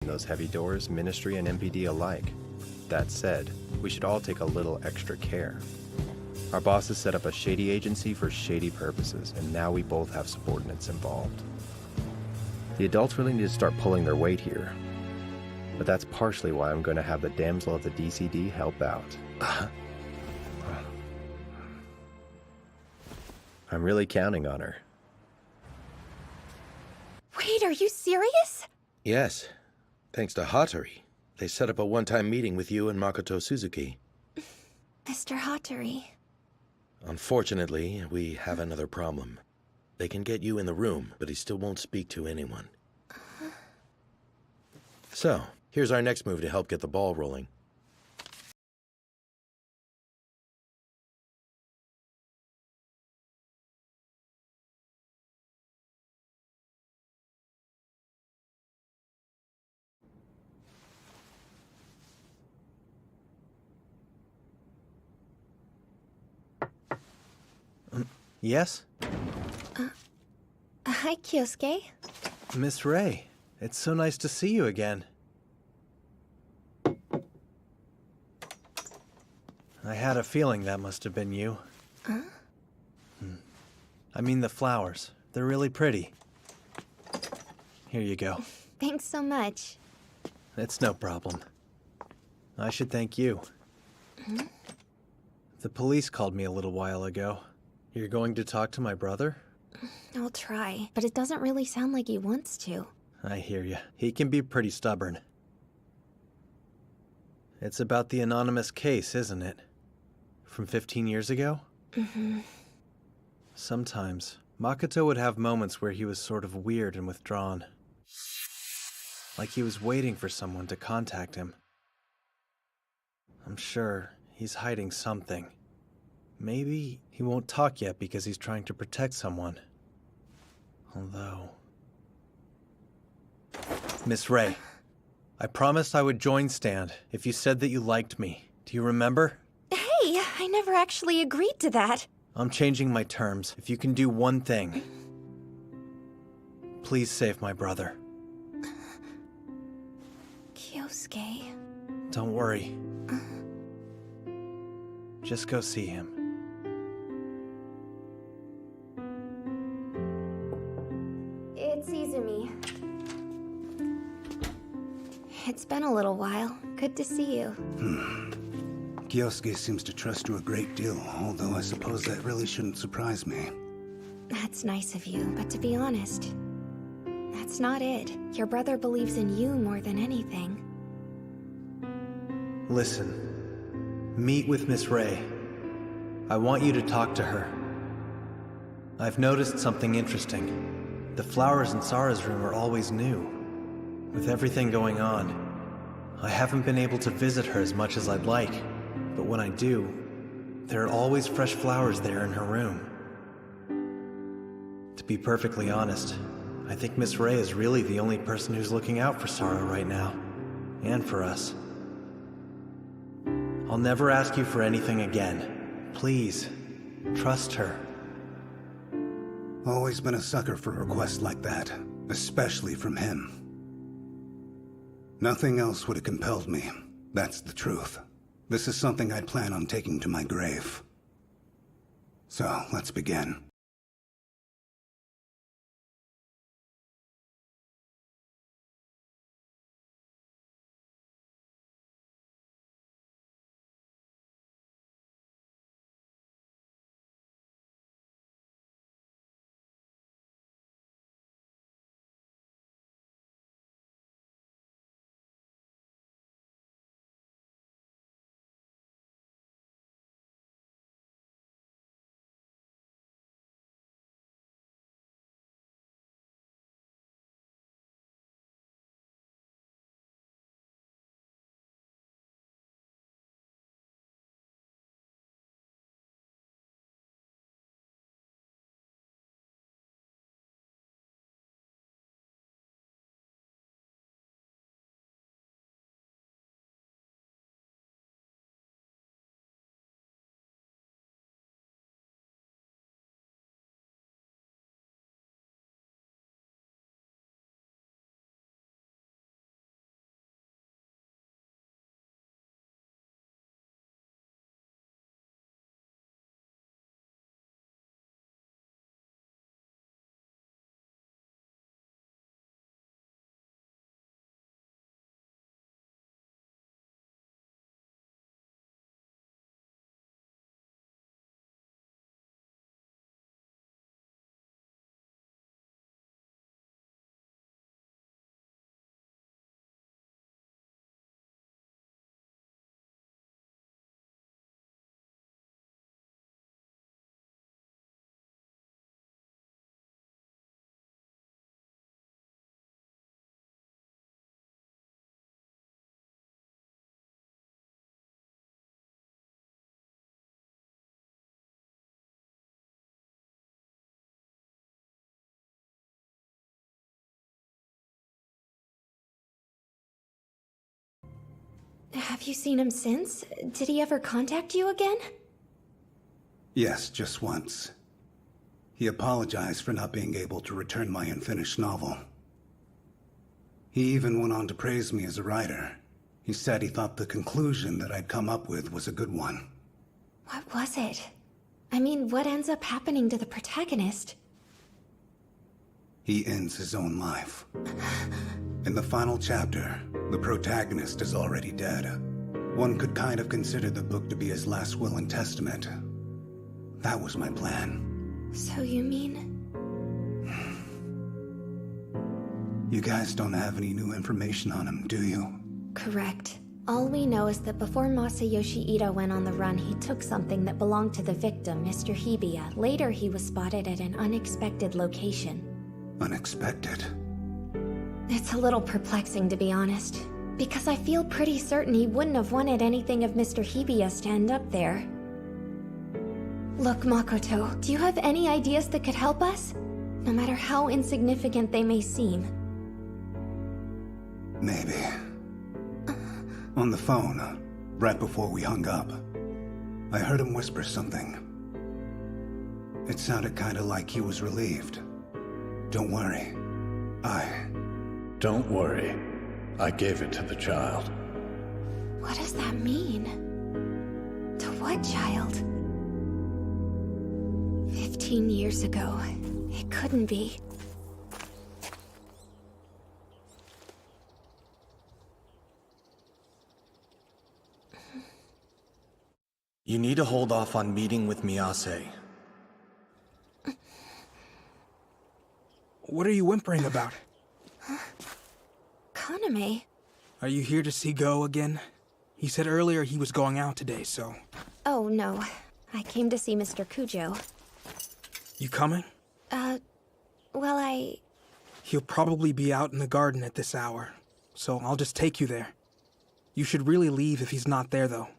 those heavy doors, Ministry and MPD alike. That said, we should all take a little extra care. Our bosses set up a shady agency for shady purposes, and now we both have subordinates involved. The adults really need to start pulling their weight here. But that's partially why I'm going to have the damsel of the DCD help out. I'm really counting on her. Wait, are you serious? Yes. Thanks to Hattori, they set up a one-time meeting with you and Makoto Suzuki. Mr. Hattori. Unfortunately, we have another problem. They can get you in the room, but he still won't speak to anyone. So, here's our next move to help get the ball rolling. Yes? Hi, Kyosuke. Miss Ray, it's so nice to see you again. I had a feeling that must have been you. Huh? I mean the flowers. They're really pretty. Here you go. Thanks so much. It's no problem. I should thank you. Hmm? The police called me a little while ago. You're going to talk to my brother? I'll try, but it doesn't really sound like he wants to. I hear you. He can be pretty stubborn. It's about the anonymous case, isn't it? From 15 years ago? Mm-hmm. Sometimes, Makoto would have moments where he was sort of weird and withdrawn. Like he was waiting for someone to contact him. I'm sure he's hiding something. Maybe he won't talk yet because he's trying to protect someone. Although... Miss Ray, I promised I would join Stand if you said that you liked me. Do you remember? Hey, I never actually agreed to that. I'm changing my terms. If you can do one thing. Please save my brother. Kyosuke. Don't worry. Just go see him. It's Izumi. It's been a little while. Good to see you. Kyosuke seems to trust you a great deal, although I suppose that really shouldn't surprise me. That's nice of you, but to be honest, that's not it. Your brother believes in you more than anything. Listen, meet with Miss Ray. I want you to talk to her. I've noticed something interesting. The flowers in Sara's room are always new. With everything going on, I haven't been able to visit her as much as I'd like, but when I do, there are always fresh flowers there in her room. To be perfectly honest, I think Miss Ray is really the only person who's looking out for Sara right now, and for us. I'll never ask you for anything again. Please, trust her. Always been a sucker for requests like that, especially from him. Nothing else would have compelled me. That's the truth. This is something I'd plan on taking to my grave. So, let's begin. Have you seen him since? Did he ever contact you again? Yes, just once. He apologized for not being able to return my unfinished novel. He even went on to praise me as a writer. He said he thought the conclusion that I'd come up with was a good one. What was it? I mean, what ends up happening to the protagonist? He ends his own life. In the final chapter, the protagonist is already dead. One could kind of consider the book to be his last will and testament. That was my plan. So you mean? You guys don't have any new information on him, do you? Correct. All we know is that before Masayoshi Ida went on the run, he took something that belonged to the victim, Mr. Hibiya. Later, he was spotted at an unexpected location. Unexpected? It's a little perplexing, to be honest, because I feel pretty certain he wouldn't have wanted anything of Mr. Hibiya's to end up there. Look, Makoto, do you have any ideas that could help us? No matter how insignificant they may seem. Maybe. On the phone, right before we hung up, I heard him whisper something. It sounded kinda like he was relieved. Don't worry. Don't worry. I gave it to the child. What does that mean? To what child? 15 years ago. It couldn't be. You need to hold off on meeting with Miyase. What are you whimpering about? Kaname? Are you here to see Go again? He said earlier he was going out today, so... Oh, no. I came to see Mr. Kujo. You coming? Well, He'll probably be out in the garden at this hour, so I'll just take you there. You should really leave if he's not there, though.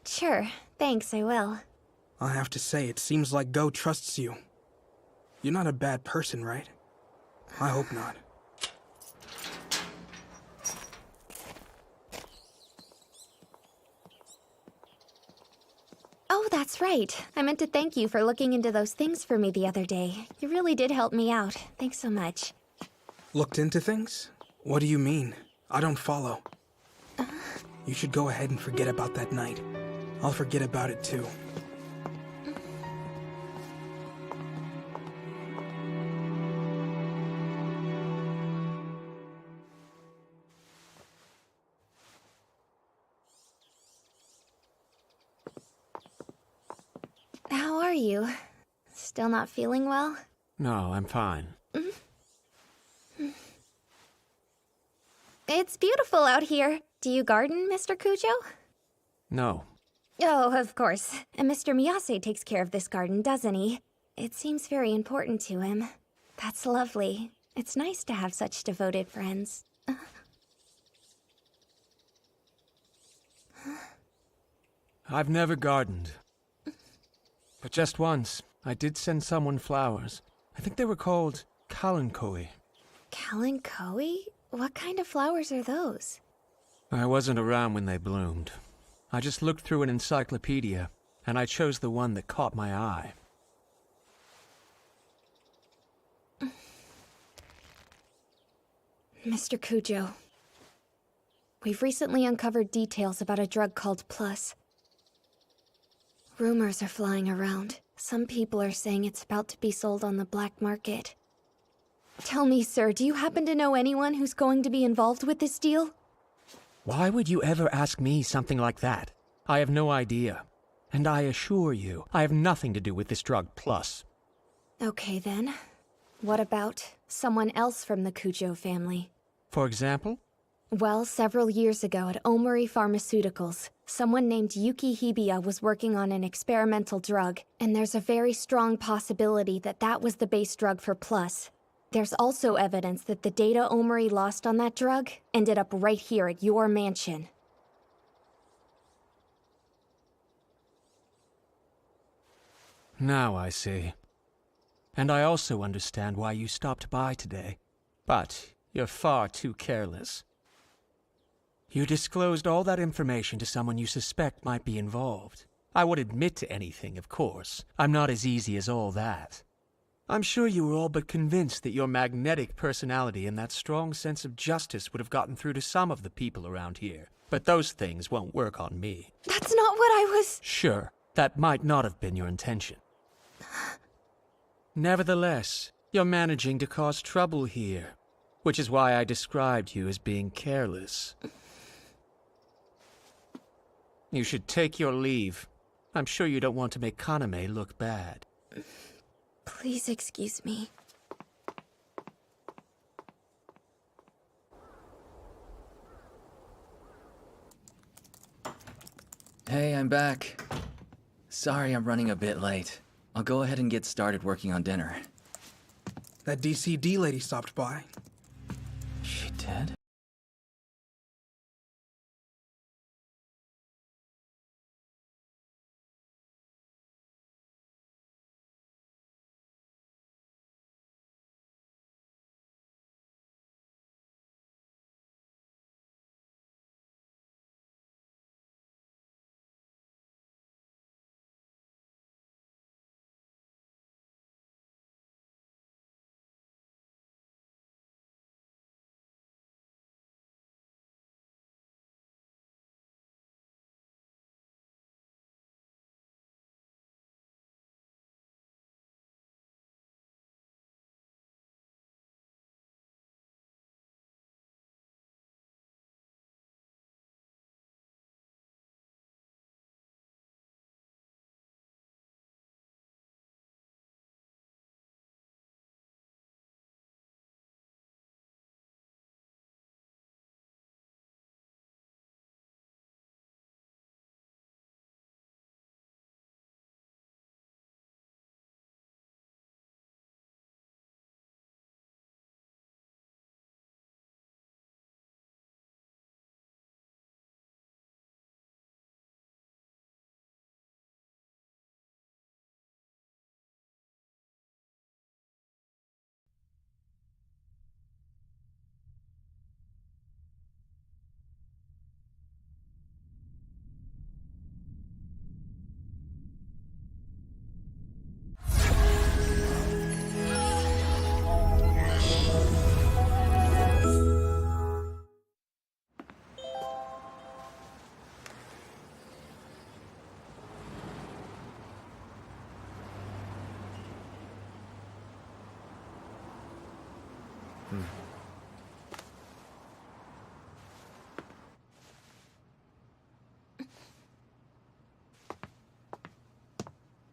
Sure. Thanks, I will. I have to say, it seems like Go trusts you. You're not a bad person, right? I hope not. Oh, that's right. I meant to thank you for looking into those things for me the other day. You really did help me out. Thanks so much. Looked into things? What do you mean? I don't follow. You should go ahead and forget about that night. I'll forget about it too. How are you? Still not feeling well? No, I'm fine. It's beautiful out here. Do you garden, Mr. Kujo? No. Oh, of course. And Mr. Miyase takes care of this garden, doesn't he? It seems very important to him. That's lovely. It's nice to have such devoted friends. I've never gardened. But just once, I did send someone flowers. I think they were called kalanchoe. Kalanchoe? What kind of flowers are those? I wasn't around when they bloomed. I just looked through an encyclopedia, and I chose the one that caught my eye. Mr. Kujo, we've recently uncovered details about a drug called Plus. Rumors are flying around. Some people are saying it's about to be sold on the black market. Tell me, sir, do you happen to know anyone who's going to be involved with this deal? Why would you ever ask me something like that? I have no idea. And I assure you, I have nothing to do with this drug Plus. Okay, then. What about someone else from the Kujo family? For example? Well, several years ago at Omori Pharmaceuticals, someone named Yuki Hibiya was working on an experimental drug, and there's a very strong possibility that that was the base drug for Plus. There's also evidence that the data Omori lost on that drug ended up right here at your mansion. Now I see. And I also understand why you stopped by today. But you're far too careless. You disclosed all that information to someone you suspect might be involved. I would admit to anything, of course. I'm not as easy as all that. I'm sure you were all but convinced that your magnetic personality and that strong sense of justice would have gotten through to some of the people around here. But those things won't work on me. That's not what I was... Sure, that might not have been your intention. Nevertheless, you're managing to cause trouble here, which is why I described you as being careless. You should take your leave. I'm sure you don't want to make Kaname look bad. Please excuse me. Hey, I'm back. Sorry I'm running a bit late. I'll go ahead and get started working on dinner. That DCD lady stopped by. She did?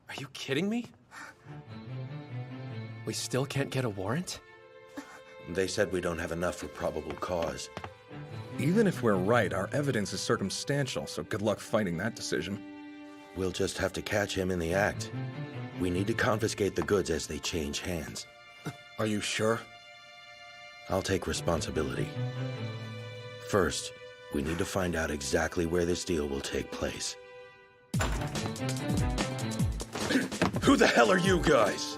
Are you kidding me? We still can't get a warrant? They said we don't have enough for probable cause. Even if we're right, our evidence is circumstantial, so good luck fighting that decision. We'll just have to catch him in the act. We need to confiscate the goods as they change hands. Are you sure? I'll take responsibility. First, we need to find out exactly where this deal will take place. Who the hell are you guys?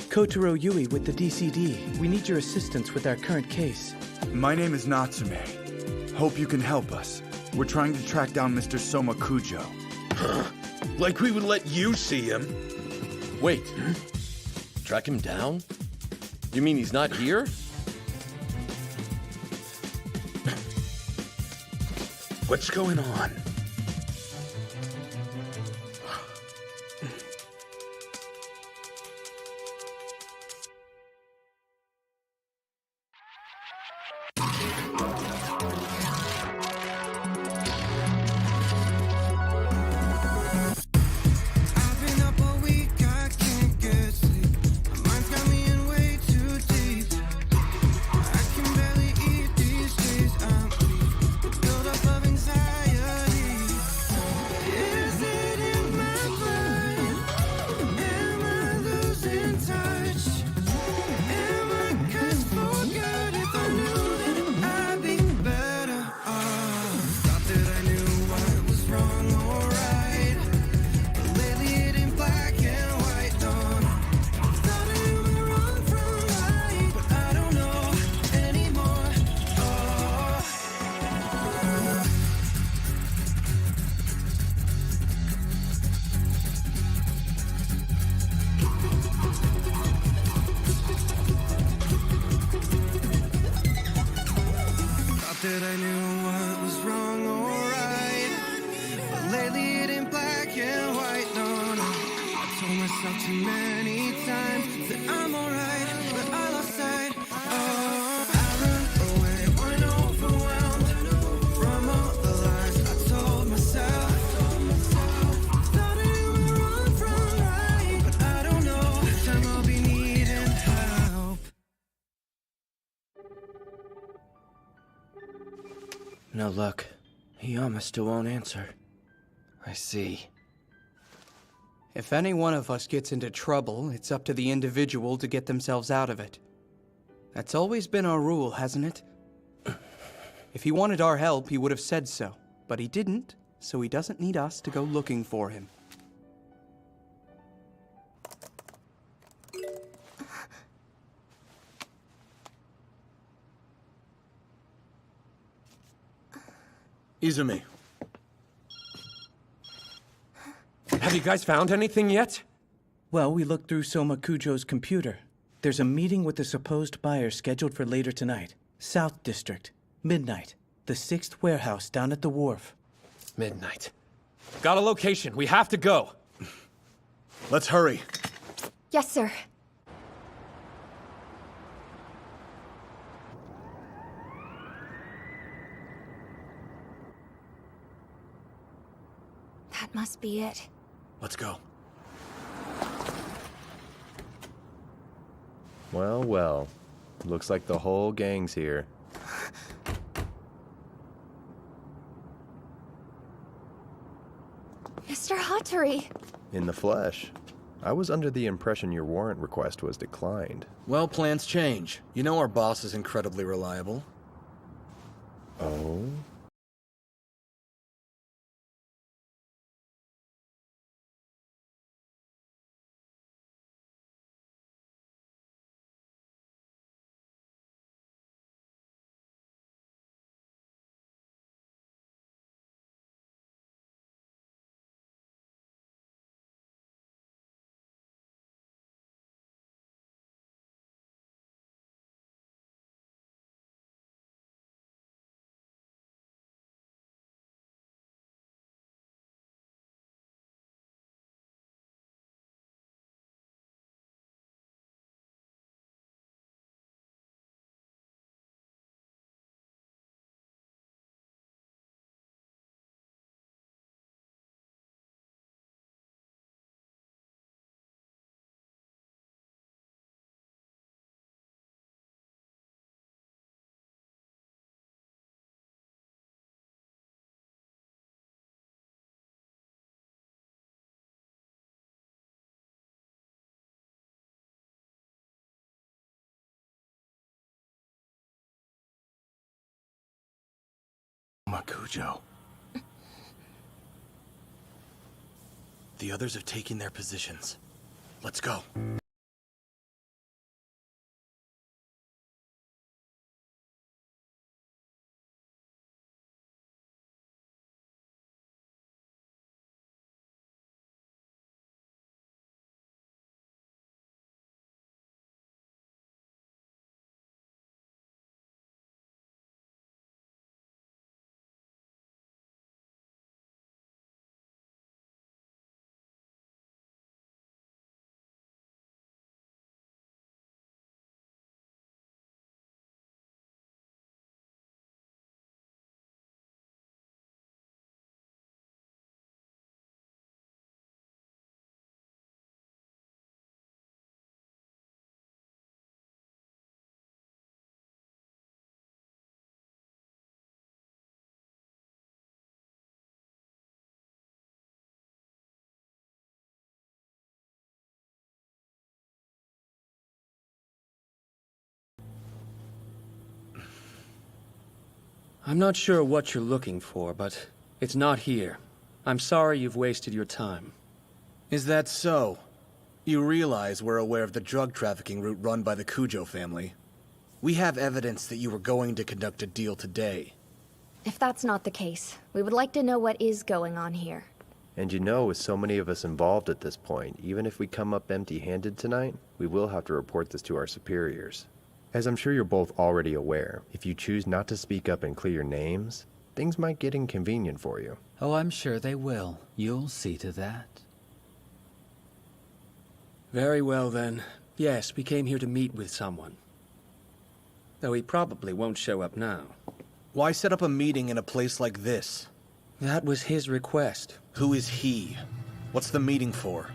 Kotaro Yui with the DCD. We need your assistance with our current case. My name is Natsume. Hope you can help us. We're trying to track down Mr. Soma Kujo. Like we would let you see him? Wait. Track him down? You mean he's not here? What's going on? That I knew what was wrong or right, but lately it ain't black and white, no, no. I told myself too many times that I'm alright, but I lost sight. Oh, I run away when overwhelmed from all the lies I told myself. Thought I knew wrong from right, but I don't know. This time I'll be needing help. No, look. Hiyama still won't answer. I see. If any one of us gets into trouble, it's up to the individual to get themselves out of it. That's always been our rule, hasn't it? If he wanted our help, he would have said so. But he didn't, so he doesn't need us to go looking for him. Izumi. Have you guys found anything yet? Well, we looked through Soma Kujo's computer. There's a meeting with the supposed buyer scheduled for later tonight. South District. Midnight. The 6th warehouse down at the wharf. Midnight. Got a location. We have to go. Let's hurry. Yes, sir. That must be it. Let's go. Well, well. Looks like the whole gang's here. Mr. Hattori! In the flesh. I was under the impression your warrant request was declined. Well, plans change. You know our boss is incredibly reliable. Oh? Makujo. The others have taken their positions. Let's go. I'm not sure what you're looking for, but it's not here. I'm sorry you've wasted your time. Is that so? You realize we're aware of the drug trafficking route run by the Kujo family. We have evidence that you were going to conduct a deal today. If that's not the case, we would like to know what is going on here. And you know, with so many of us involved at this point, even if we come up empty-handed tonight, we will have to report this to our superiors. As I'm sure you're both already aware, if you choose not to speak up and clear your names, things might get inconvenient for you. Oh, I'm sure they will. You'll see to that. Very well then. Yes, we came here to meet with someone. Though he probably won't show up now. Why set up a meeting in a place like this? That was his request. Who is he? What's the meeting for?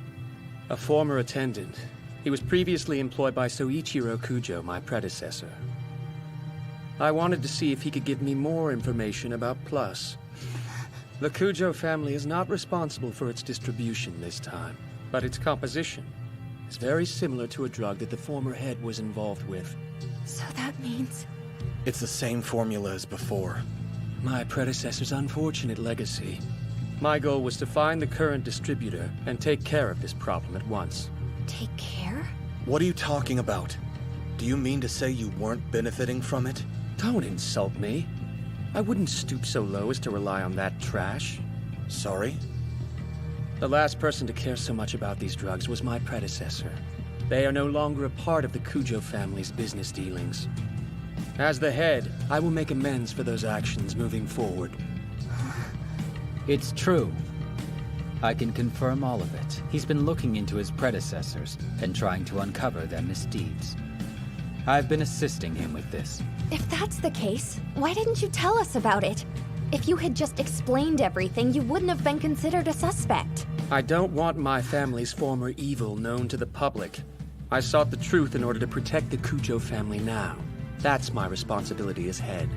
A former attendant. He was previously employed by Soichiro Kujo, my predecessor. I wanted to see if he could give me more information about Plus. The Cujo family is not responsible for its distribution this time, but its composition is very similar to a drug that the former head was involved with. So that means... It's the same formula as before. My predecessor's unfortunate legacy. My goal was to find the current distributor and take care of this problem at once. Take care? What are you talking about? Do you mean to say you weren't benefiting from it? Don't insult me. I wouldn't stoop so low as to rely on that trash. Sorry? The last person to care so much about these drugs was my predecessor. They are no longer a part of the Cujo family's business dealings. As the head, I will make amends for those actions moving forward. It's true. I can confirm all of it. He's been looking into his predecessors and trying to uncover their misdeeds. I've been assisting him with this. If that's the case, why didn't you tell us about it? If you had just explained everything, you wouldn't have been considered a suspect. I don't want my family's former evil known to the public. I sought the truth in order to protect the Cujo family now. That's my responsibility as head.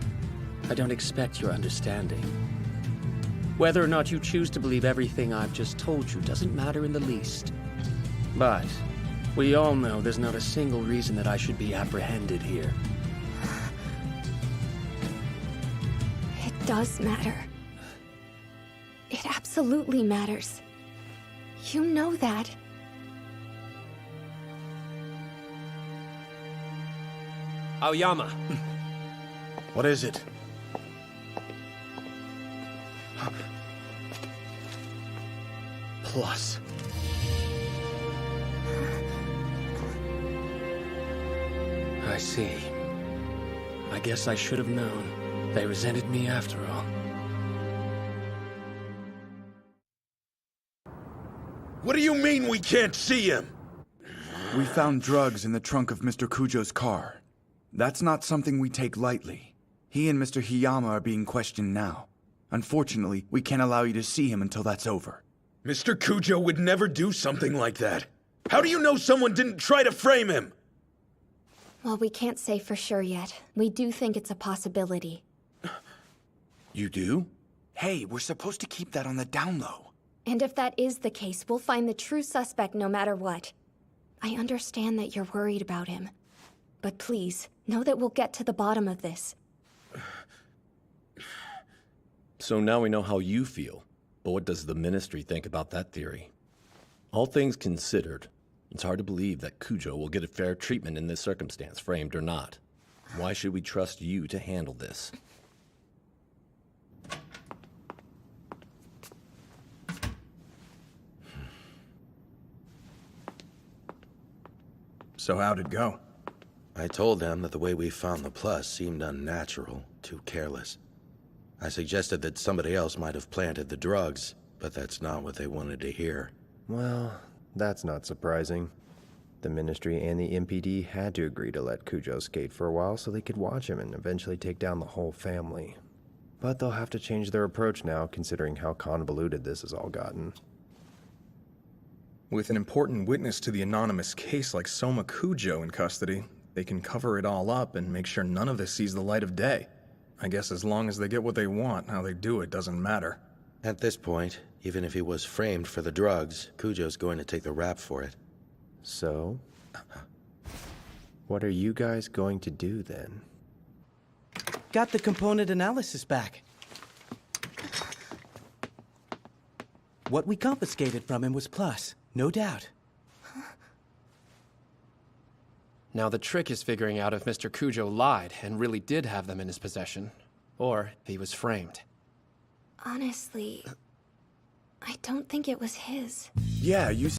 I don't expect your understanding. Whether or not you choose to believe everything I've just told you doesn't matter in the least. But we all know there's not a single reason that I should be apprehended here. It does matter. It absolutely matters. You know that. Aoyama. What is it? Plus. I see. I guess I should have known. They resented me after all. What do you mean we can't see him? We found drugs in the trunk of Mr. Cujo's car. That's not something we take lightly. He and Mr. Hiyama are being questioned now. Unfortunately, we can't allow you to see him until that's over. Mr. Cujo would never do something like that. How do you know someone didn't try to frame him? Well, we can't say for sure yet. We do think it's a possibility. You do? Hey, we're supposed to keep that on the down low. And if that is the case, we'll find the true suspect no matter what. I understand that you're worried about him. But please, know that we'll get to the bottom of this. So now we know how you feel. But what does the Ministry think about that theory? All things considered, it's hard to believe that Cujo will get a fair treatment in this circumstance, framed or not. Why should we trust you to handle this? So how'd it go? I told them that the way we found the plus seemed unnatural, too careless. I suggested that somebody else might have planted the drugs, but that's not what they wanted to hear. Well, that's not surprising. The Ministry and the MPD had to agree to let Cujo skate for a while so they could watch him and eventually take down the whole family. But they'll have to change their approach now, considering how convoluted this has all gotten. With an important witness to the anonymous case like Soma Cujo in custody, they can cover it all up and make sure none of this sees the light of day. I guess as long as they get what they want, how they do it doesn't matter. At this point, even if he was framed for the drugs, Cujo's going to take the rap for it. So, what are you guys going to do then? Got the component analysis back. What we confiscated from him was plus, no doubt. Now the trick is figuring out if Mr. Cujo lied and really did have them in his possession, or if he was framed. Honestly, I don't think it was his. Yeah, you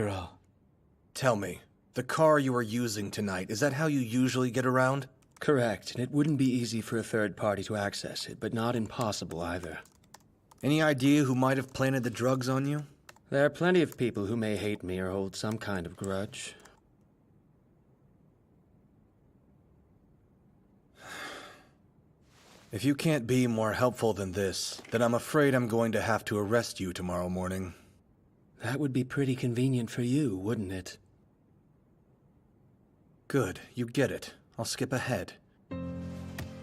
after all. Tell me, the car you are using tonight, is that how you usually get around? Correct, and it wouldn't be easy for a third party to access it, but not impossible either. Any idea who might have planted the drugs on you? There are plenty of people who may hate me or hold some kind of grudge. If you can't be more helpful than this, then I'm afraid I'm going to have to arrest you tomorrow morning. That would be pretty convenient for you, wouldn't it? Good, you get it. I'll skip ahead.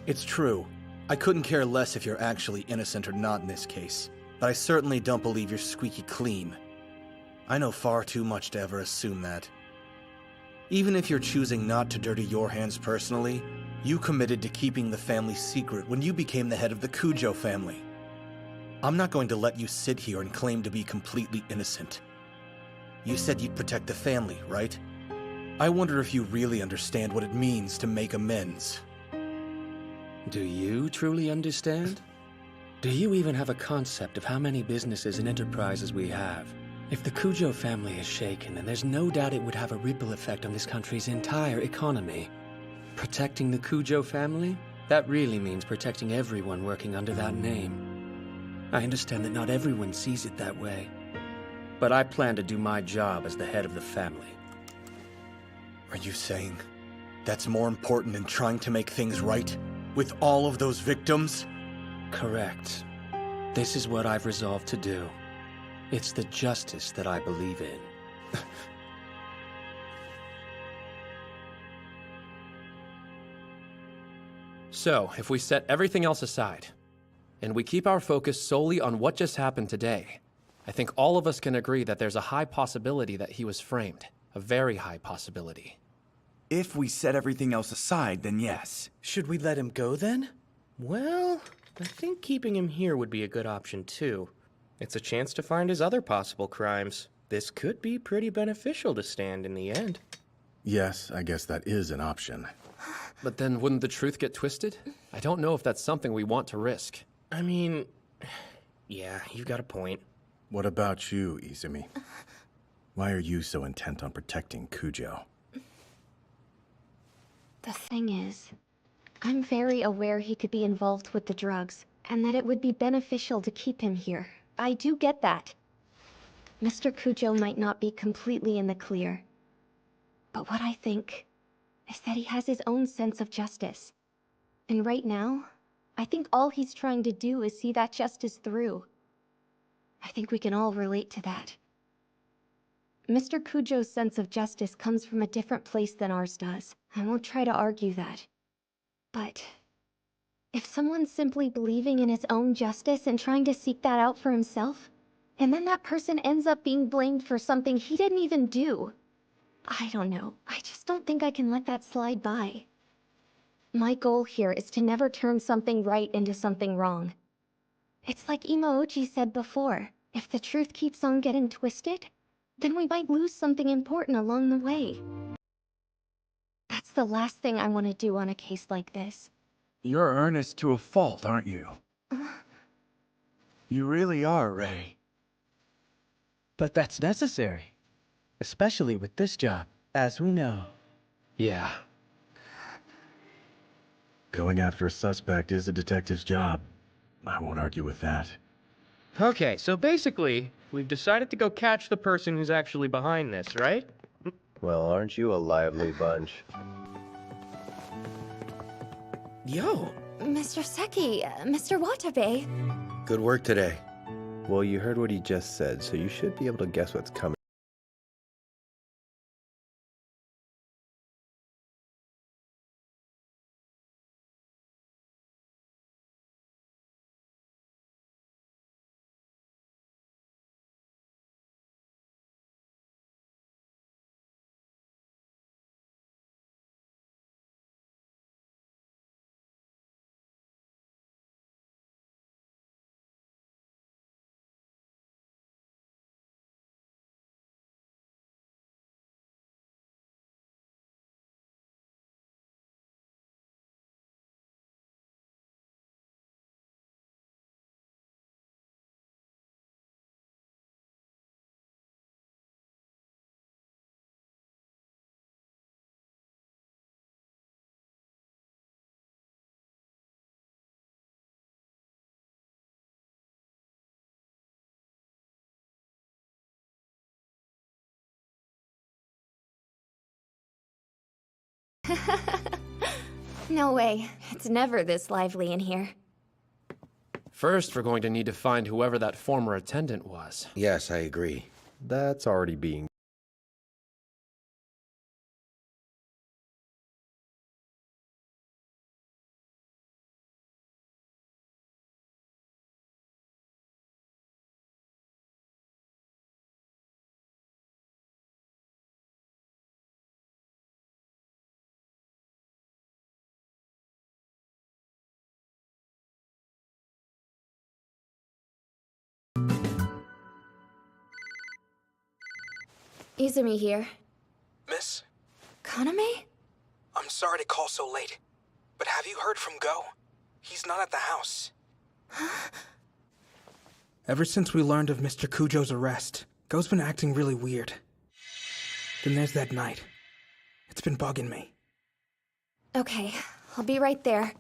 It's true. I couldn't care less if you're actually innocent or not in this case, but I certainly don't believe you're squeaky clean. I know far too much to ever assume that. Even if you're choosing not to dirty your hands personally, you committed to keeping the family secret when you became the head of the Cujo family. I'm not going to let you sit here and claim to be completely innocent. You said you'd protect the family, right? I wonder if you really understand what it means to make amends. Do you truly understand? Do you even have a concept of how many businesses and enterprises we have? If the Cujo family is shaken, then there's no doubt it would have a ripple effect on this country's entire economy. Protecting the Cujo family? That really means protecting everyone working under that name. I understand that not everyone sees it that way, but I plan to do my job as the head of the family. Are you saying that's more important than trying to make things right with all of those victims? Correct. This is what I've resolved to do. It's the justice that I believe in. So, if we set everything else aside, and we keep our focus solely on what just happened today, I think all of us can agree that there's a high possibility that he was framed. A very high possibility. If we set everything else aside, then yes. Should we let him go then? Well, I think keeping him here would be a good option too. It's a chance to find his other possible crimes. This could be pretty beneficial to Stand in the end. Yes, I guess that is an option. But then wouldn't the truth get twisted? I don't know if that's something we want to risk. I mean, yeah, you've got a point. What about you, Izumi? Why are you so intent on protecting Cujo? The thing is, I'm very aware he could be involved with the drugs, and that it would be beneficial to keep him here. I do get that. Mr. Cujo might not be completely in the clear. But what I think is that he has his own sense of justice. And right now, I think all he's trying to do is see that justice through. I think we can all relate to that. Mr. Cujo's sense of justice comes from a different place than ours does. I won't try to argue that. But if someone's simply believing in his own justice and trying to seek that out for himself, and then that person ends up being blamed for something he didn't even do, I don't know. I just don't think I can let that slide by. My goal here is to never turn something right into something wrong. It's like Imaochi said before, if the truth keeps on getting twisted, then we might lose something important along the way. That's the last thing I want to do on a case like this. You're earnest to a fault, aren't you? You really are, Ray. But that's necessary. Especially with this job, as we know. Yeah. Going after a suspect is a detective's job. I won't argue with that. Okay, so basically, we've decided to go catch the person who's actually behind this, right? Well, aren't you a lively bunch? Yo! Mr. Seki, Mr. Watabe. Good work today. Well, you heard what he just said, so you should be able to guess what's coming. No way. It's never this lively in here. First, we're going to need to find whoever that former attendant was. Yes, I agree. That's already being Izumi here. Miss, Kaname? I'm sorry to call so late, but have you heard from Go? He's not at the house. Ever since we learned of Mr. Kujo's arrest, Go's been acting really weird. Then there's that night. It's been bugging me. Okay, I'll be right there.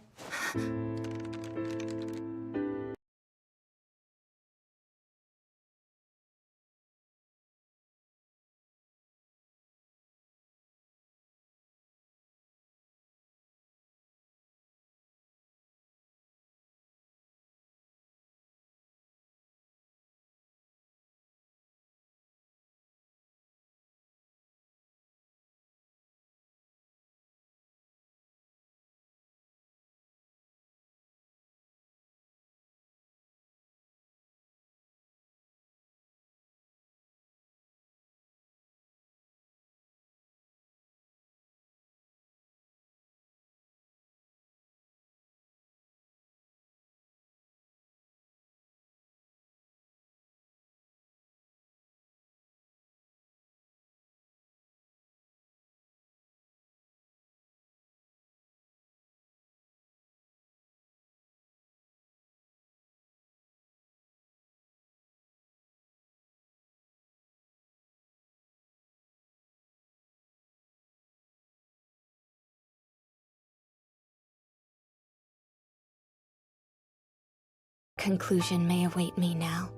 Conclusion may await me now.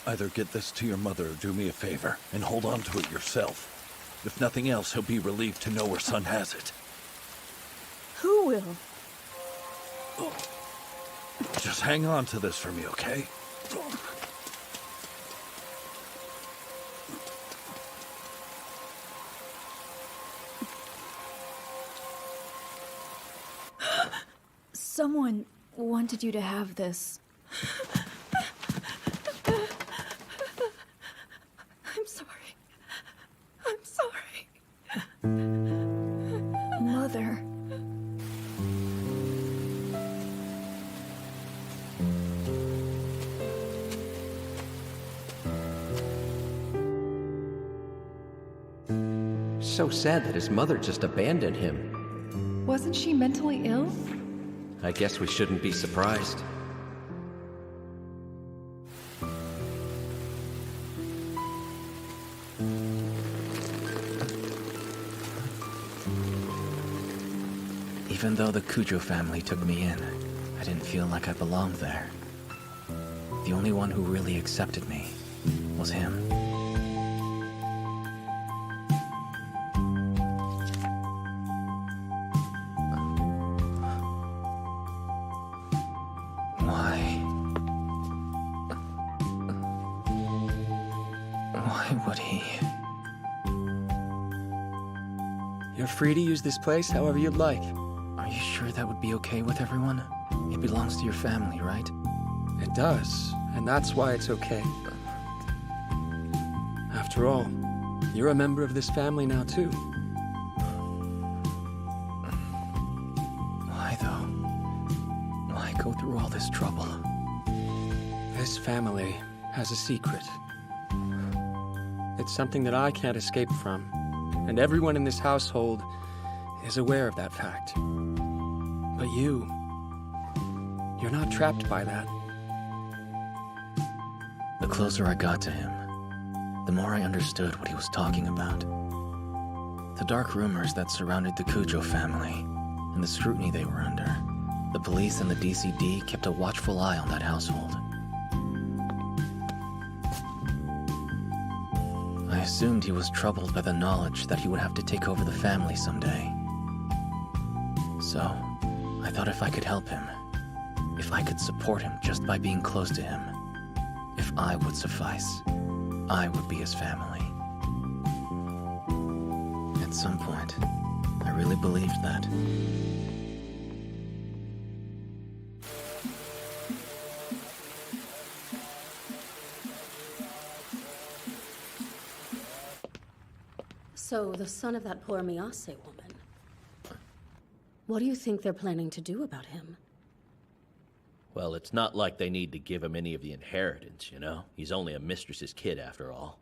Either get this to your mother or do me a favor and hold on to it yourself. If nothing else, he'll be relieved to know her son has it. Who will? Just hang on to this for me, okay? Someone wanted you to have this. I'm sorry. I'm sorry. Mother. So sad that his mother just abandoned him. Wasn't she mentally ill? I guess we shouldn't be surprised. Even though the Cujo family took me in, I didn't feel like I belonged there. The only one who really accepted me was him. Why would he? You're free to use this place however you'd like. Are you sure that would be okay with everyone? It belongs to your family, right? It does, and that's why it's okay. After all, you're a member of this family now, too. Why, though? Why go through all this trouble? This family has a secret. It's something that I can't escape from, and everyone in this household is aware of that fact. But you're not trapped by that. The closer I got to him, the more I understood what he was talking about. The dark rumors that surrounded the Cujo family, and the scrutiny they were under. The police and the DCD kept a watchful eye on that household. I assumed he was troubled by the knowledge that he would have to take over the family someday. So, I thought if I could help him, if I could support him just by being close to him, if I would suffice, I would be his family. At some point, I really believed that. So, the son of that poor Miyase woman. What do you think they're planning to do about him? Well, it's not like they need to give him any of the inheritance, you know? He's only a mistress's kid after all.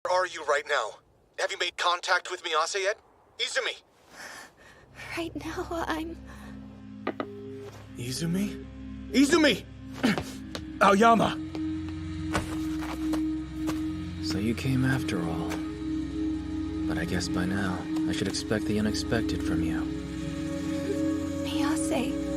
Where are you right now? Have you made contact with Miyase yet? Izumi! Right now, I'm... Izumi? Izumi! Aoyama! So you came after all. But I guess by now, I should expect the unexpected from you. Miyase,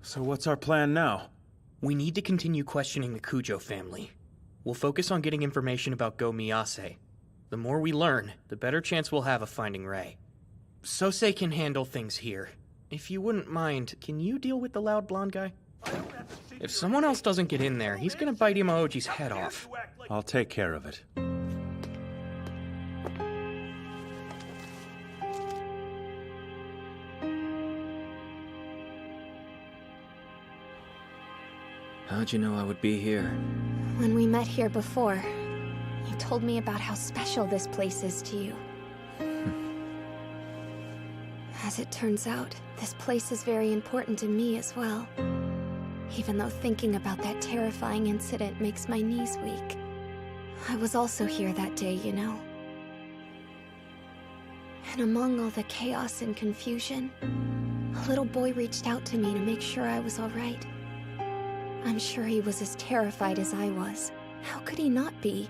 So what's our plan now? We need to continue questioning the Kujo family. We'll focus on getting information about Go Miyase. The more we learn, the better chance we'll have of finding Rei. Sosei can handle things here. If you wouldn't mind, can you deal with the loud blonde guy? If someone else doesn't get in there, he's gonna bite Imaoji's head off. I'll take care of it. How'd you know I would be here? when we met here before, you told me about how special this place is to you. As it turns out, this place is very important to me as well. Even though thinking about that terrifying incident makes my knees weak. I was also here that day, you know. And among all the chaos and confusion, a little boy reached out to me to make sure I was all right. I'm sure he was as terrified as I was. How could he not be?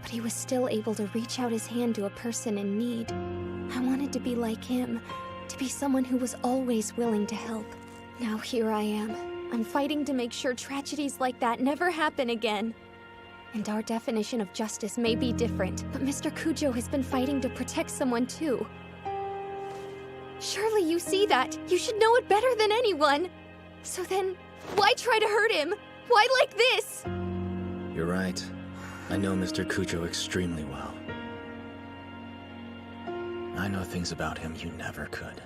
But he was still able to reach out his hand to a person in need. I wanted to be like him, to be someone who was always willing to help. Now here I am. I'm fighting to make sure tragedies like that never happen again. And our definition of justice may be different, but Mr. Kujo has been fighting to protect someone too. Surely you see that. You should know it better than anyone. So then, why try to hurt him? Why like this? You're right. I know Mr. Kujo extremely well. I know things about him you never could.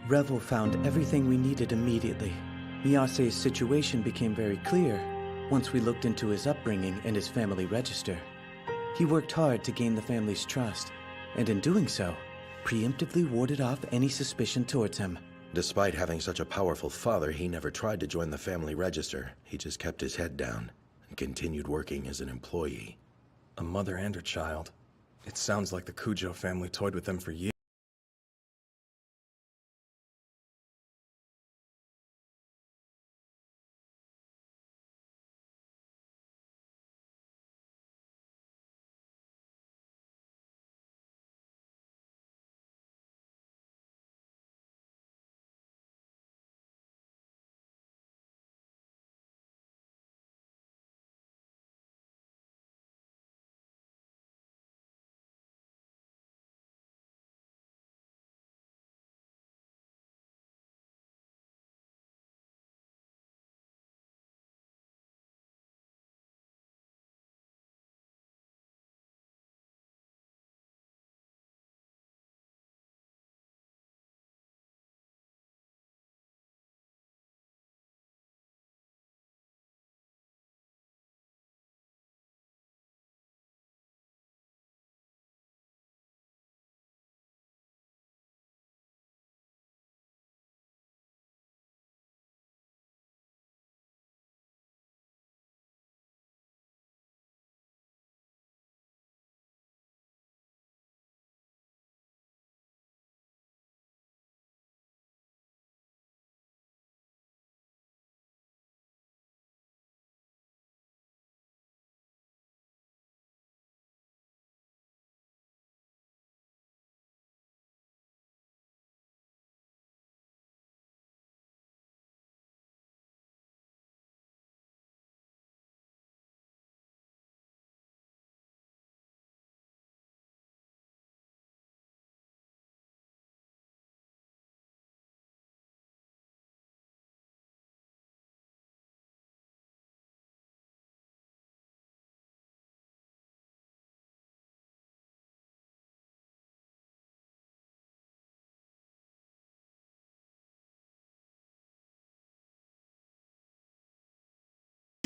Revel found everything we needed immediately. Miyase's situation became very clear once we looked into his upbringing and his family register. He worked hard to gain the family's trust, and in doing so, preemptively warded off any suspicion towards him. Despite having such a powerful father, he never tried to join the family register. He just kept his head down and continued working as an employee. A mother and her child. It sounds like the Kujo family toyed with them for years.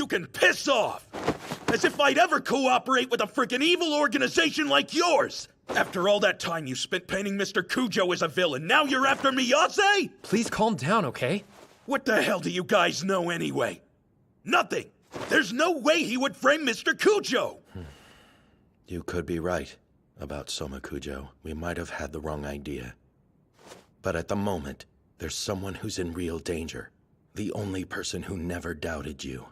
You can piss off! As if I'd ever cooperate with a frickin' evil organization like yours! After all that time you spent painting Mr. Cujo as a villain, now you're after Miyase? Please calm down, okay? What the hell do you guys know anyway? Nothing! There's no way he would frame Mr. Cujo! You could be right about Soma Cujo. We might have had the wrong idea. But at the moment, there's someone who's in real danger. The only person who never doubted you.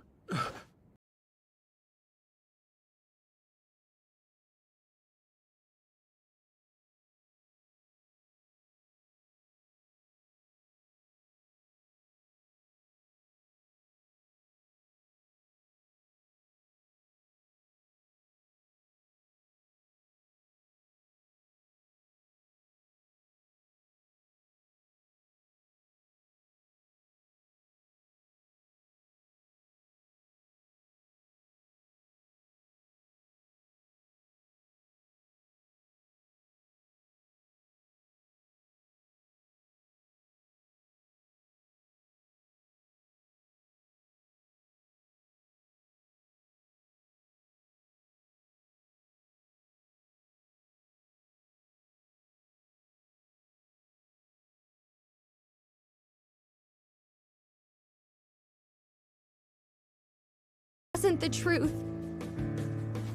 Wasn't the truth.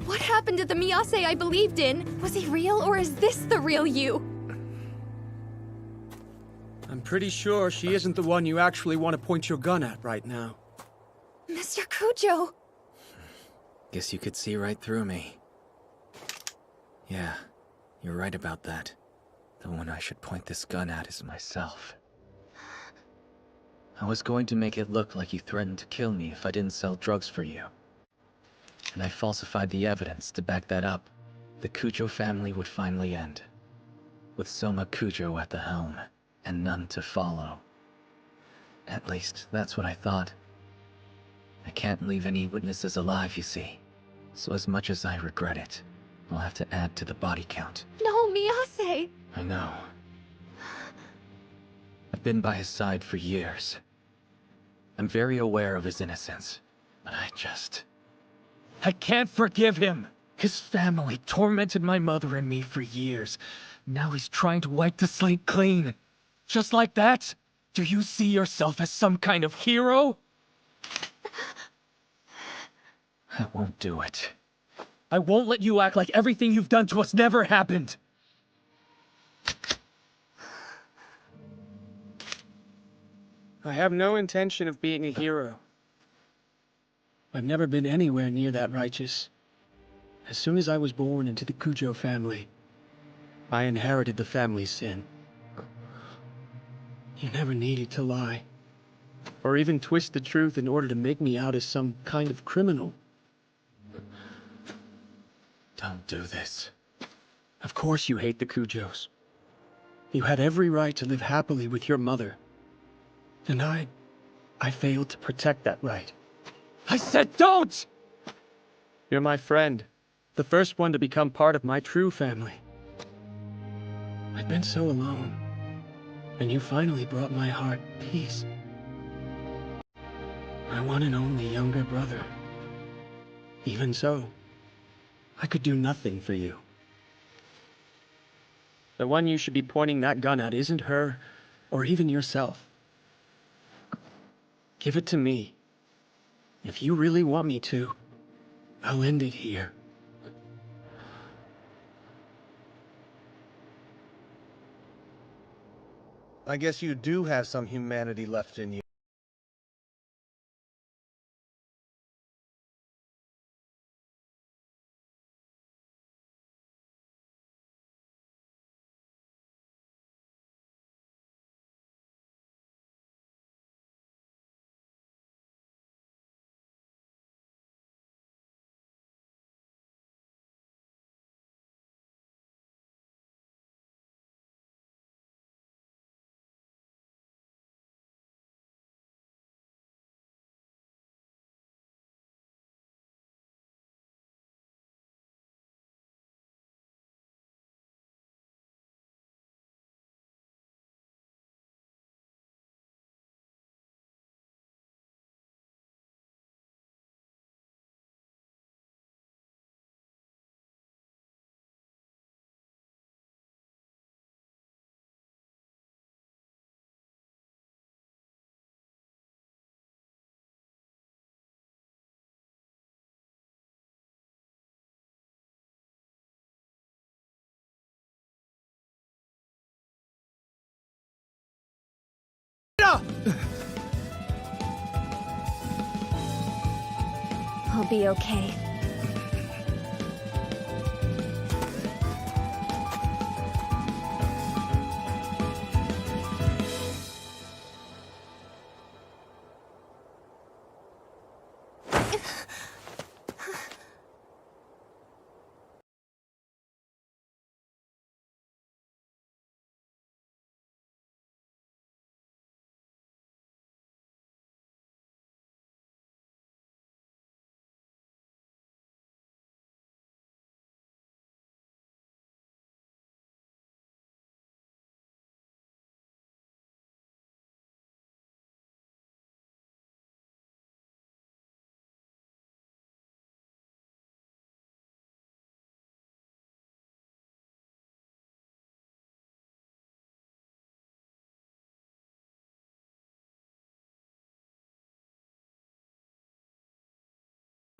What happened to the Miyase I believed in? Was he real, or is this the real you? I'm pretty sure she isn't the one you actually want to point your gun at right now. Mr. Cujo! Guess you could see right through me. Yeah, you're right about that. The one I should point this gun at is myself. I was going to make it look like you threatened to kill me if I didn't sell drugs for you. And I falsified the evidence to back that up. The Cujo family would finally end. With Soma Cujo at the helm, and none to follow. At least, that's what I thought. I can't leave any witnesses alive, you see. So as much as I regret it, I'll have to add to the body count. No, Miyase! I know. I've been by his side for years. I'm very aware of his innocence, but I can't forgive him! His family tormented my mother and me for years. Now he's trying to wipe the slate clean. Just like that? Do you see yourself as some kind of hero? I won't do it. I won't let you act like everything you've done to us never happened. I have no intention of being a hero. I've never been anywhere near that righteous. As soon as I was born into the Cujo family, I inherited the family's sin. You never needed to lie, or even twist the truth in order to make me out as some kind of criminal. Don't do this. Of course you hate the Cujos. You had every right to live happily with your mother. And I failed to protect that right. I said don't! You're my friend. The first one to become part of my true family. I've been so alone. And you finally brought my heart peace. My one and only younger brother. Even so, I could do nothing for you. The one you should be pointing that gun at isn't her, or even yourself. Give it to me. If you really want me to, I'll end it here. I guess you do have some humanity left in you. I'll be okay.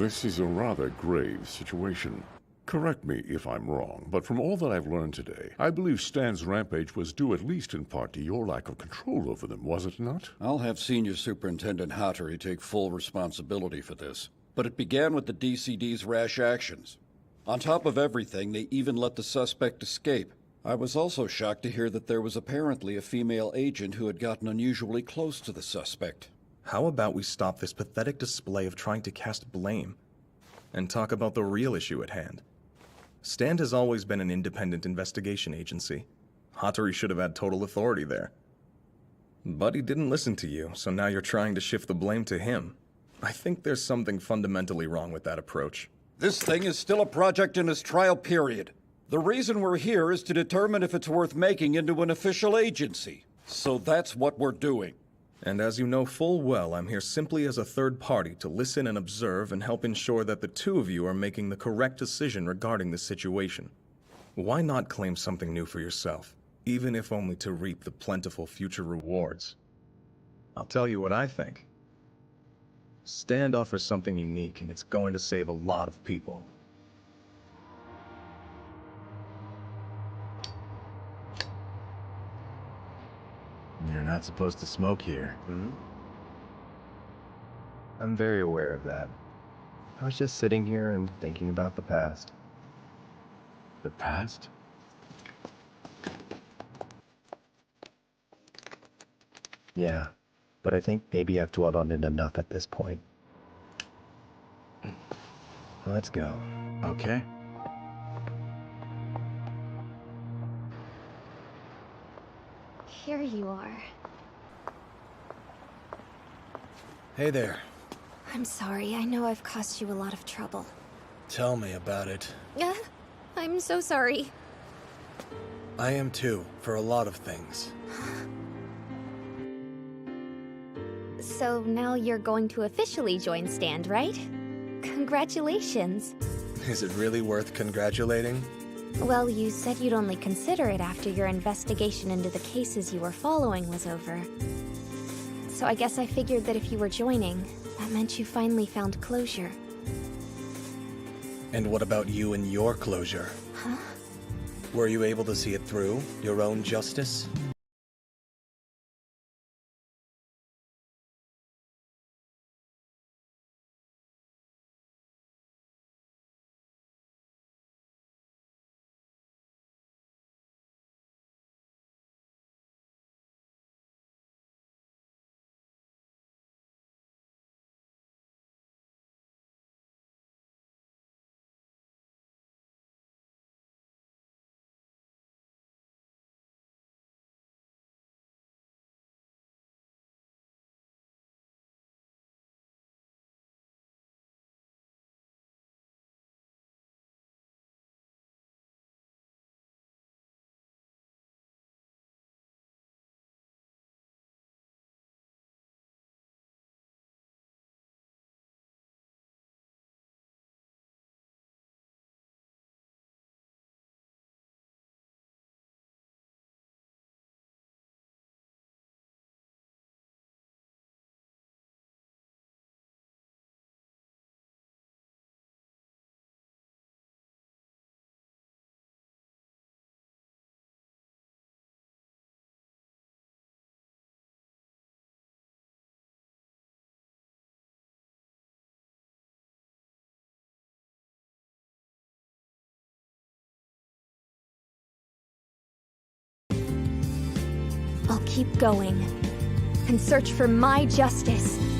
This is a rather grave situation. Correct me if I'm wrong, but from all that I've learned today, I believe Stan's rampage was due at least in part to your lack of control over them, was it not? I'll have Senior Superintendent Hattori take full responsibility for this. But it began with the DCD's rash actions. On top of everything, they even let the suspect escape. I was also shocked to hear that there was apparently a female agent who had gotten unusually close to the suspect. How about we stop this pathetic display of trying to cast blame and talk about the real issue at hand? Stand has always been an independent investigation agency. Hattori should have had total authority there. But he didn't listen to you, so now you're trying to shift the blame to him. I think there's something fundamentally wrong with that approach. This thing is still a project in its trial period. The reason we're here is to determine if it's worth making into an official agency. So that's what we're doing. And as you know full well, I'm here simply as a third party to listen and observe and help ensure that the two of you are making the correct decision regarding this situation. Why not claim something new for yourself, even if only to reap the plentiful future rewards? I'll tell you what I think. Stand offers something unique, and it's going to save a lot of people. You're not supposed to smoke here. I'm very aware of that. I was just sitting here and thinking about the past. The past? Yeah, but I think maybe I've dwelled on it enough at this point. Let's go. Okay. Here you are. Hey there. I'm sorry, I know I've caused you a lot of trouble. Tell me about it. I'm so sorry. I am too, for a lot of things. So now you're going to officially join Stand, right? Congratulations. Is it really worth congratulating? Well, you said you'd only consider it after your investigation into the cases you were following was over. So I guess I figured that if you were joining, that meant you finally found closure. And what about you and your closure? Huh? Were you able to see it through, your own justice? keep going and search for my justice.